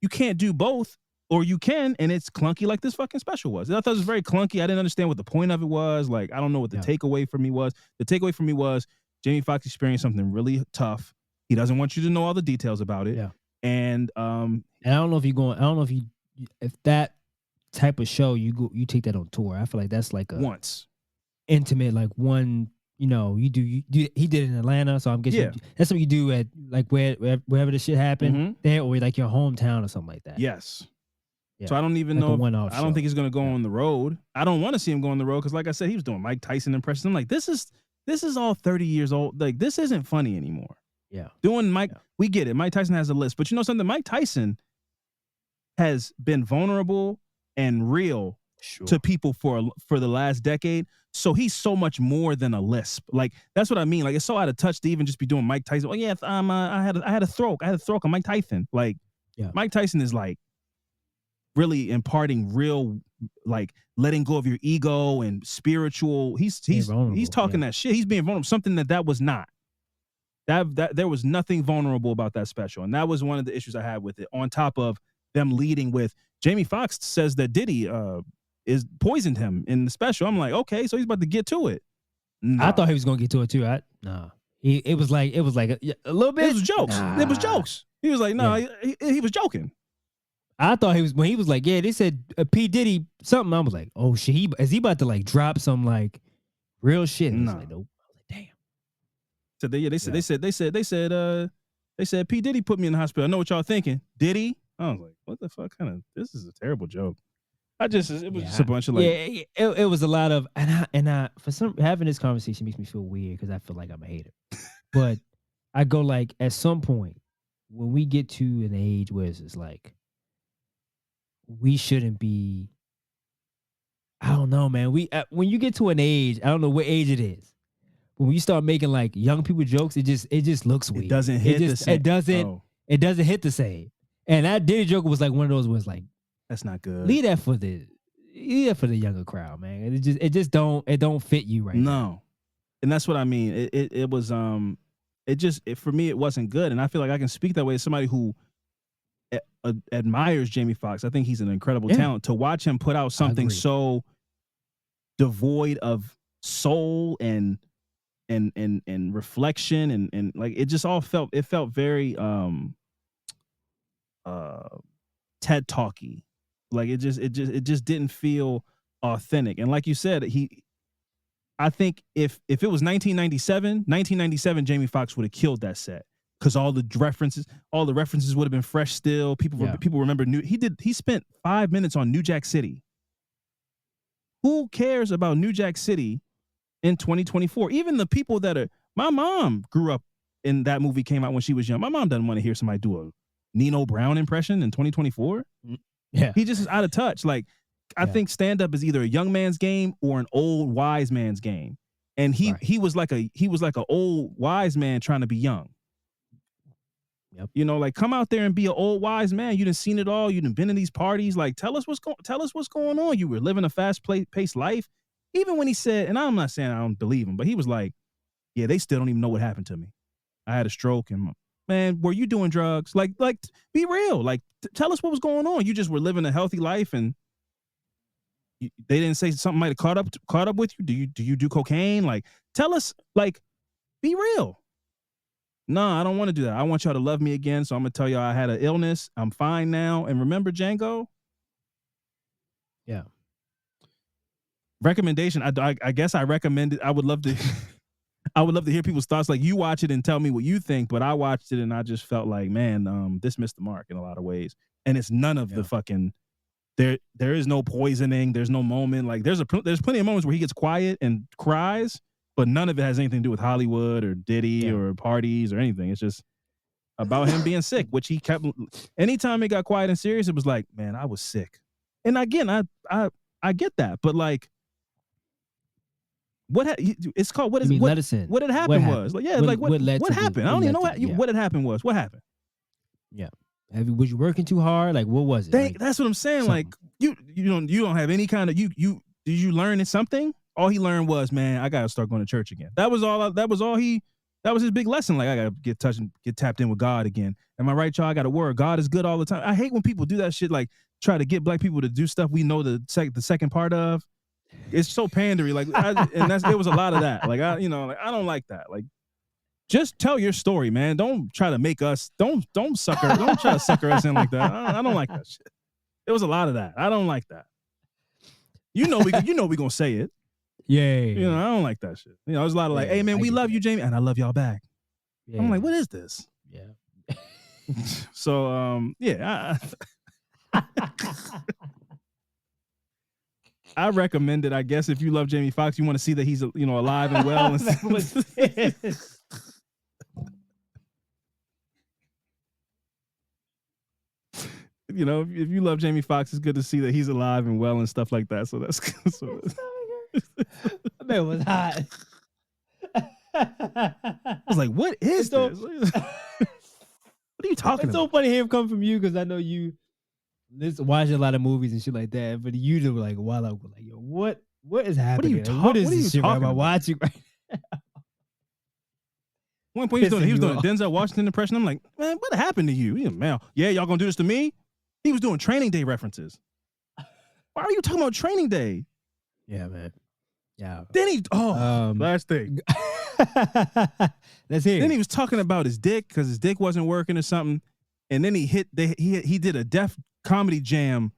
can't do both, or you can, and it's clunky like this fucking special was. I thought it was very clunky. I didn't understand what the point of it was. Like, I don't know what the takeaway for me was. The takeaway for me was Jamie Foxx experienced something really tough. He doesn't want you to know all the details about it. Yeah. And I don't know if you're going. I don't know if that type of show you take that on tour. I feel like that's like a once intimate, like one. You do. He did it in Atlanta, so I'm guessing that's what you do at like wherever the shit happened there, or like your hometown or something like that. Yes. Yeah. So I don't even like know. I don't think he's gonna go on the road. I don't want to see him go on the road because, like I said, he was doing Mike Tyson impressions. I'm like, this is all 30 years old. Like, this isn't funny anymore. Yeah. Doing Mike, we get it. Mike Tyson has a list, but you know something? Mike Tyson has been vulnerable and real to people for the last decade. So he's so much more than a lisp. Like, that's what I mean. Like, it's so out of touch to even just be doing Mike Tyson. Oh yeah, I had a throat. I had a throat on Mike Tyson. Like, Mike Tyson is like really imparting real, like, letting go of your ego and spiritual. He's talking that shit. He's being vulnerable. Something that was not. That there was nothing vulnerable about that special, and that was one of the issues I had with it. On top of them leading with Jamie Foxx says that Diddy is poisoned him in the special. I'm like, okay, so he's about to get to it. No. I thought he was gonna get to it too. It was like a little bit. It was jokes. It was jokes. He was like, he was joking. I thought when he was like, yeah, they said P Diddy something. I was like, oh shit, is he about to like drop some like real shit? And I was like, nope. So they said P Diddy put me in the hospital. I know what y'all thinking. Did he? I was like, what the fuck kind of, this is a terrible joke. It was just a bunch of like, it was a lot of, and I for some, having this conversation makes me feel weird because I feel like I'm a hater. But I go like, at some point when we get to an age where it's just like, we shouldn't be, I don't know, man. When you get to an age, I don't know what age it is. When you start making like young people jokes, it just looks weird. It doesn't hit the same. It doesn't hit the same. And that Diddy joke was like one of those where it's like, that's not good. Leave that for the younger crowd, man. It just don't fit you right now. No. And that's what I mean. It was for me it wasn't good. And I feel like I can speak that way as somebody who admires Jamie Foxx. I think he's an incredible talent. To watch him put out something so devoid of soul and reflection and like it just all felt very TED Talky. Like it just didn't feel authentic. And like you said, I think if it was 1997 Jamie Foxx would have killed that set because all the references would have been fresh still. People remember he spent 5 minutes on New Jack City. Who cares about New Jack City in 2024? Even the people my mom grew up in that movie, came out when she was young. My mom doesn't want to hear somebody do a Nino Brown impression in 2024. Yeah. He just is out of touch. Like, I think stand-up is either a young man's game or an old wise man's game. And he was like a old wise man trying to be young. Yep. You know, like, come out there and be an old wise man. You done seen it all. You done been in these parties. Like, tell us what's going on. You were living a fast-paced life. Even when he said, and I'm not saying I don't believe him, but he was like, yeah, they still don't even know what happened to me. I had a stroke and man, were you doing drugs? Like, be real. Like, tell us what was going on. You just were living a healthy life, and they didn't say something might have caught up with you. Do you do cocaine? Like, tell us. Like, be real. No, I don't want to do that. I want y'all to love me again. So I'm gonna tell y'all I had an illness. I'm fine now. And remember Django? Yeah. Recommendation. I guess I recommend it. I would love to. I would love to hear people's thoughts. Like, you watch it and tell me what you think, but I watched it and I just felt like, man, this missed the mark in a lot of ways. And it's none of the fucking, there is no poisoning. There's no moment. Like, there's plenty of moments where he gets quiet and cries, but none of it has anything to do with Hollywood or Diddy or parties or anything. It's just about him being sick, which he kept, anytime it got quiet and serious, it was like, man, I was sick. And again, I get that, but like, it's called what had happened was like, yeah, like what happened? I don't even know what had happened was. What happened? Yeah. Was you working too hard? Like, what was it? That's what I'm saying. Something. Like, you don't have any kind of did you learn something? All he learned was, man, I gotta start going to church again. That was all That was his big lesson. Like, I gotta get tapped in with God again. Am I right, y'all? I got a word. God is good all the time. I hate when people do that shit. Like, try to get black people to do stuff we know the second part of. It's so pandery. Like, it was a lot of that. Like, I don't like that. Like, just tell your story, man. Don't try to make us. Don't try to sucker us in like that. I don't like that shit. It was a lot of that. I don't like that. We gonna say it. Yeah. I don't like that shit. There's a lot of like, hey man, we love you, Jamie, and I love y'all back. Yeah. I'm like, what is this? Yeah. So I recommend it. I guess if you love Jamie Foxx, you want to see that he's alive and well. If you love Jamie Foxx, it's good to see that he's alive and well and stuff like that. So that's good. So that man was hot. I was like, what is this? What are you talking about? It's so funny him come from you because I know you watch a lot of movies and shit like that. But you do like while I was like, yo, what is happening? What is this shit about watching right now? One point he was doing a Denzel Washington impression. I'm like, man, what happened to you? Man, yeah, y'all gonna do this to me? He was doing Training Day references. Why are you talking about Training Day? Yeah, man. Yeah. Then last thing. Let's hear. Then he was talking about his dick because his dick wasn't working or something. And then he did a Def Comedy Jam.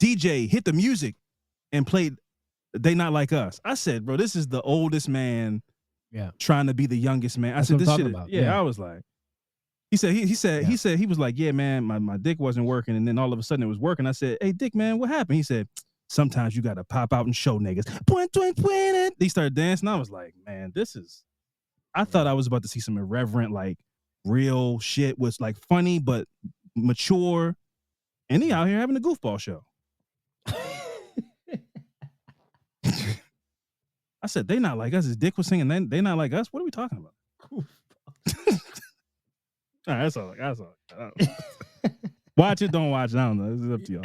DJ hit the music and played They Not Like Us. I said, bro, this is the oldest man trying to be the youngest man. I said, this shit. About. Yeah, I was like, he said he was like, yeah, man, my dick wasn't working. And then all of a sudden it was working. I said, hey, Dick, man, what happened? He said, sometimes you got to pop out and show niggas. He started dancing. I was like, man, I thought I was about to see some irreverent, like real shit was like funny, but mature. And he out here having a goofball show. I said, they not like us. His dick was singing, they not like us. What are we talking about? All right, that's all. Watch it, don't watch it. I don't know. It's up to y'all.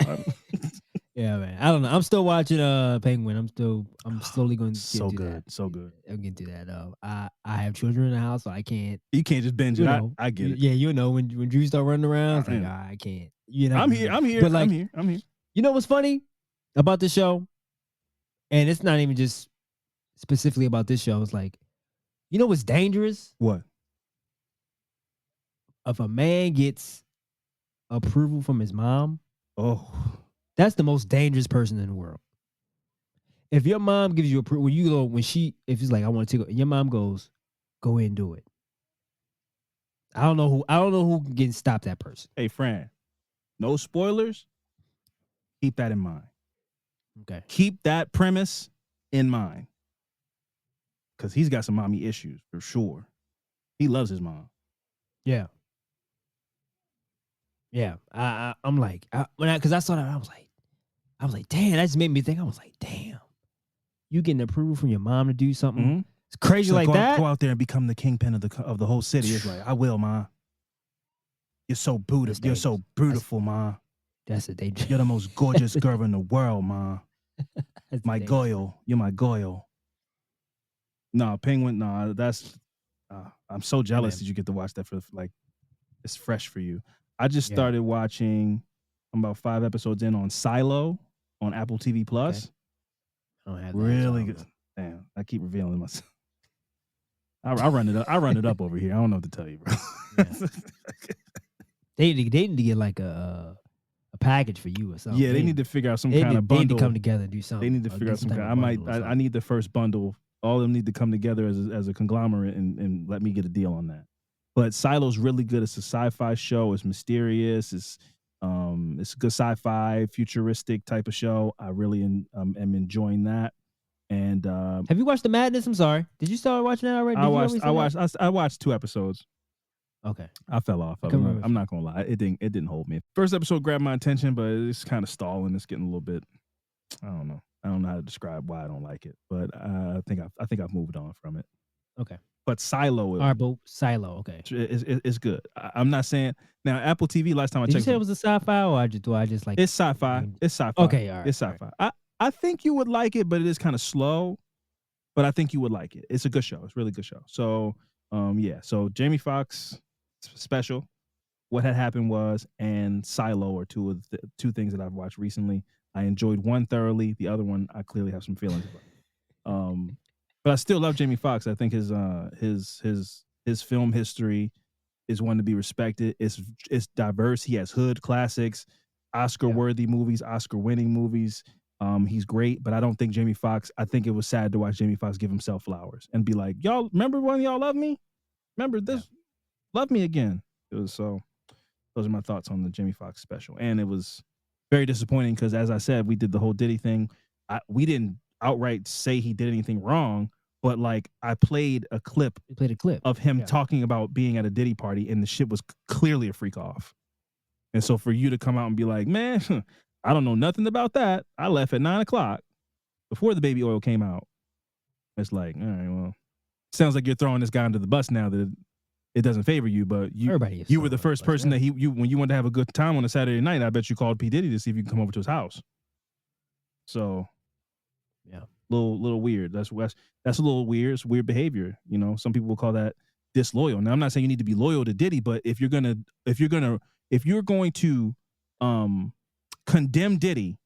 Yeah, man. I don't know. I'm still watching Penguin. I'm slowly going to get so to good. that. So good. I'm getting to that. I have children in the house, so I can't. You can't just binge it. I get it. Yeah, when Drew start running around, it's like, I can't. I'm here. But like, I'm here. You know what's funny about this show? And it's not even just specifically about this show. It's like, you know what's dangerous? What? If a man gets approval from his mom, that's the most dangerous person in the world. If your mom gives you approval, if it's like, I want to take it, your mom goes, go ahead and do it. I don't know who can stop that person. Hey, Fran, no spoilers. Keep that in mind. Okay. Keep that premise in mind. Because he's got some mommy issues for sure. He loves his mom. Yeah. Yeah. I'm like, because I saw that, I was like, damn, that just made me think. I was like, damn, you getting approval from your mom to do something? Mm-hmm. It's crazy so like that. Go out there and become the kingpin of the whole city. It's like, I will, ma. You're so beautiful. You're so beautiful, ma. That's a danger. You're the most gorgeous girl in the world, ma. My Goyle. You're my Goyle. No, Penguin. No, that's. I'm so jealous that you get to watch that for like. It's fresh for you. I just started watching. I'm about 5 episodes in on Silo on Apple TV Plus. Okay. I don't have that. Really good. Damn, I keep revealing myself. I run it up. I run it up over here. I don't know what to tell you, bro. Yeah. They need to get like a package for you or something. Yeah, they need to figure out some kind of bundle. They need to come together and do something. They need to figure out some kind. I need the first bundle. All of them need to come together as a conglomerate and let me get a deal on that. But Silo's really good. It's a sci-fi show. It's mysterious. It's a good sci-fi, futuristic type of show. I really am enjoying that. And have you watched The Madness? I'm sorry. Did you start watching that already? I watched 2 episodes. Okay. I fell off. I'm not gonna lie. It didn't hold me. First episode grabbed my attention, but it's kind of stalling. It's getting a little bit. I don't know how to describe why I don't like it, but I think I've moved on from it. Okay. But Silo. Silo. Okay. It's good. I'm not saying now Apple TV. Last time I checked, did you say it was a sci-fi or I just like? It's sci-fi. It's sci-fi. Okay. All right. It's sci-fi. Right. I think you would like it, but it is kind of slow. But I think you would like it. It's a good show. It's a really good show. So Yeah. So Jamie Foxx special. What had happened was, and Silo are two things that I've watched recently. I enjoyed one thoroughly. The other one I clearly have some feelings about. But I still love Jamie Foxx. I think his film history is one to be respected. It's diverse. He has hood classics, Oscar-worthy movies, Oscar-winning movies. He's great, but I don't think Jamie Foxx. I think it was sad to watch Jamie Foxx give himself flowers and be like, "Y'all remember when y'all loved me? Remember this? Love me again." It was so. Those are my thoughts on the Jamie Foxx special, and it was very disappointing because, as I said, we did the whole Diddy thing. We didn't outright say he did anything wrong, but like I played a clip. You played a clip of him talking about being at a Diddy party, and the shit was clearly a freak off. And so for you to come out and be like, "Man, I don't know nothing about that. I left at 9:00 before the baby oil came out," it's like, all right, well, sounds like you're throwing this guy under the bus now that it doesn't favor you, but you were the first person that when you wanted to have a good time on a Saturday night, I bet you called P. Diddy to see if you can come over to his house. So, yeah, little weird. That's a little weird. It's weird behavior. You know, some people will call that disloyal. Now, I'm not saying you need to be loyal to Diddy, but if you're going to condemn Diddy,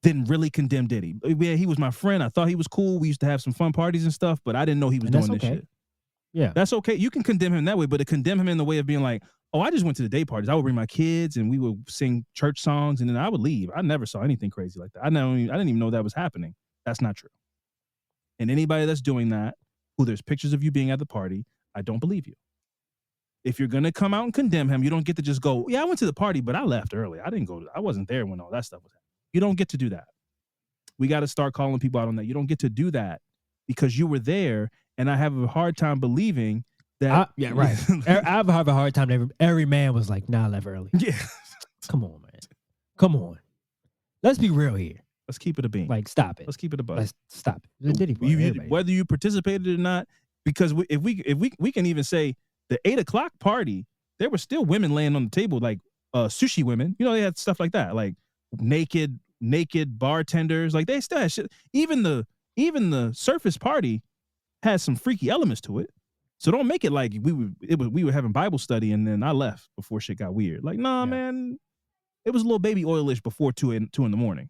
then really condemn Diddy. Yeah, he was my friend. I thought he was cool. We used to have some fun parties and stuff, but I didn't know he was doing this shit. Yeah, that's okay. You can condemn him that way, but to condemn him in the way of being like, "Oh, I just went to the day parties. I would bring my kids and we would sing church songs and then I would leave." I never saw anything crazy like that. I didn't even know that was happening. That's not true. And anybody that's doing that, who there's pictures of you being at the party, I don't believe you. If you're gonna come out and condemn him, you don't get to just go, "Yeah, I went to the party, but I left early. I wasn't there when all that stuff was happening." You don't get to do that. We got to start calling people out on that. You don't get to do that because you were there. And I have a hard time believing that. Yeah, right. I have a hard time. Every man was like, "Nah, I left early." Yeah. Come on, man. Come on. Let's be real here. Let's keep it a bean. Like, stop it. Let's keep it a buck. Let's stop it. The Diddy party, whether you participated or not, because if we can even say the 8:00 party, there were still women laying on the table, like sushi women. You know, they had stuff like that, like naked bartenders. Like they still had shit. Even the surface party has some freaky elements to it. So don't make it like we were having Bible study and then I left before shit got weird. Like, nah, man, it was a little baby oilish before 2 in the morning.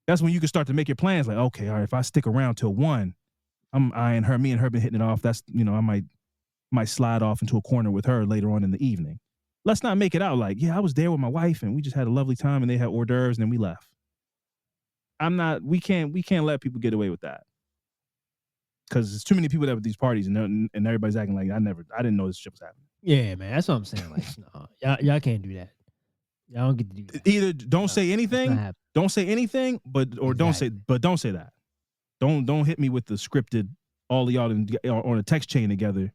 That's when you can start to make your plans. Like, okay, all right, if I stick around till 1, I'm eyeing her. Me and her been hitting it off. That's, you know, I might slide off into a corner with her later on in the evening. Let's not make it out like, yeah, I was there with my wife and we just had a lovely time and they had hors d'oeuvres and then we left. We can't let people get away with that. Because there's too many people that at these parties and everybody's acting like I didn't know this shit was happening. Yeah, man, that's what I'm saying. Like, no, y'all can't do that. Y'all don't get to do that. Either don't say anything, don't say that. Don't hit me with the scripted all of y'all on a text chain together,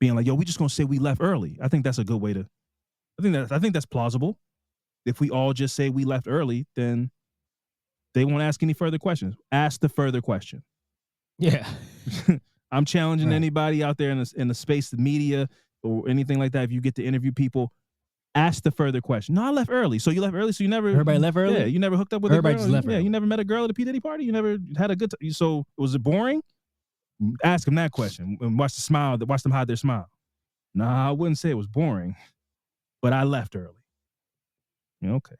being like, "Yo, we just gonna say we left early." I think that's a good way to. I think that's plausible. If we all just say we left early, then they won't ask any further questions. Ask the further question. Yeah. I'm challenging anybody out there in the space, the media or anything like that. If you get to interview people, ask the further question. No, I left early. So you left early. So you never. Everybody left early. Yeah, you never hooked up with everybody a girl. Just left early. You never met a girl at a P. Diddy party. You never had a good time. So was it boring? Ask them that question and watch them hide their smile. Nah, I wouldn't say it was boring, but I left early. Okay.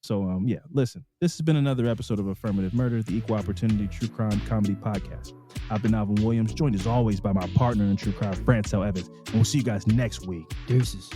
So, listen, this has been another episode of Affirmative Murder, the Equal Opportunity True Crime Comedy Podcast. I've been Alvin Williams, joined as always by my partner in true crime, Fran and Alvin. And we'll see you guys next week. Deuces.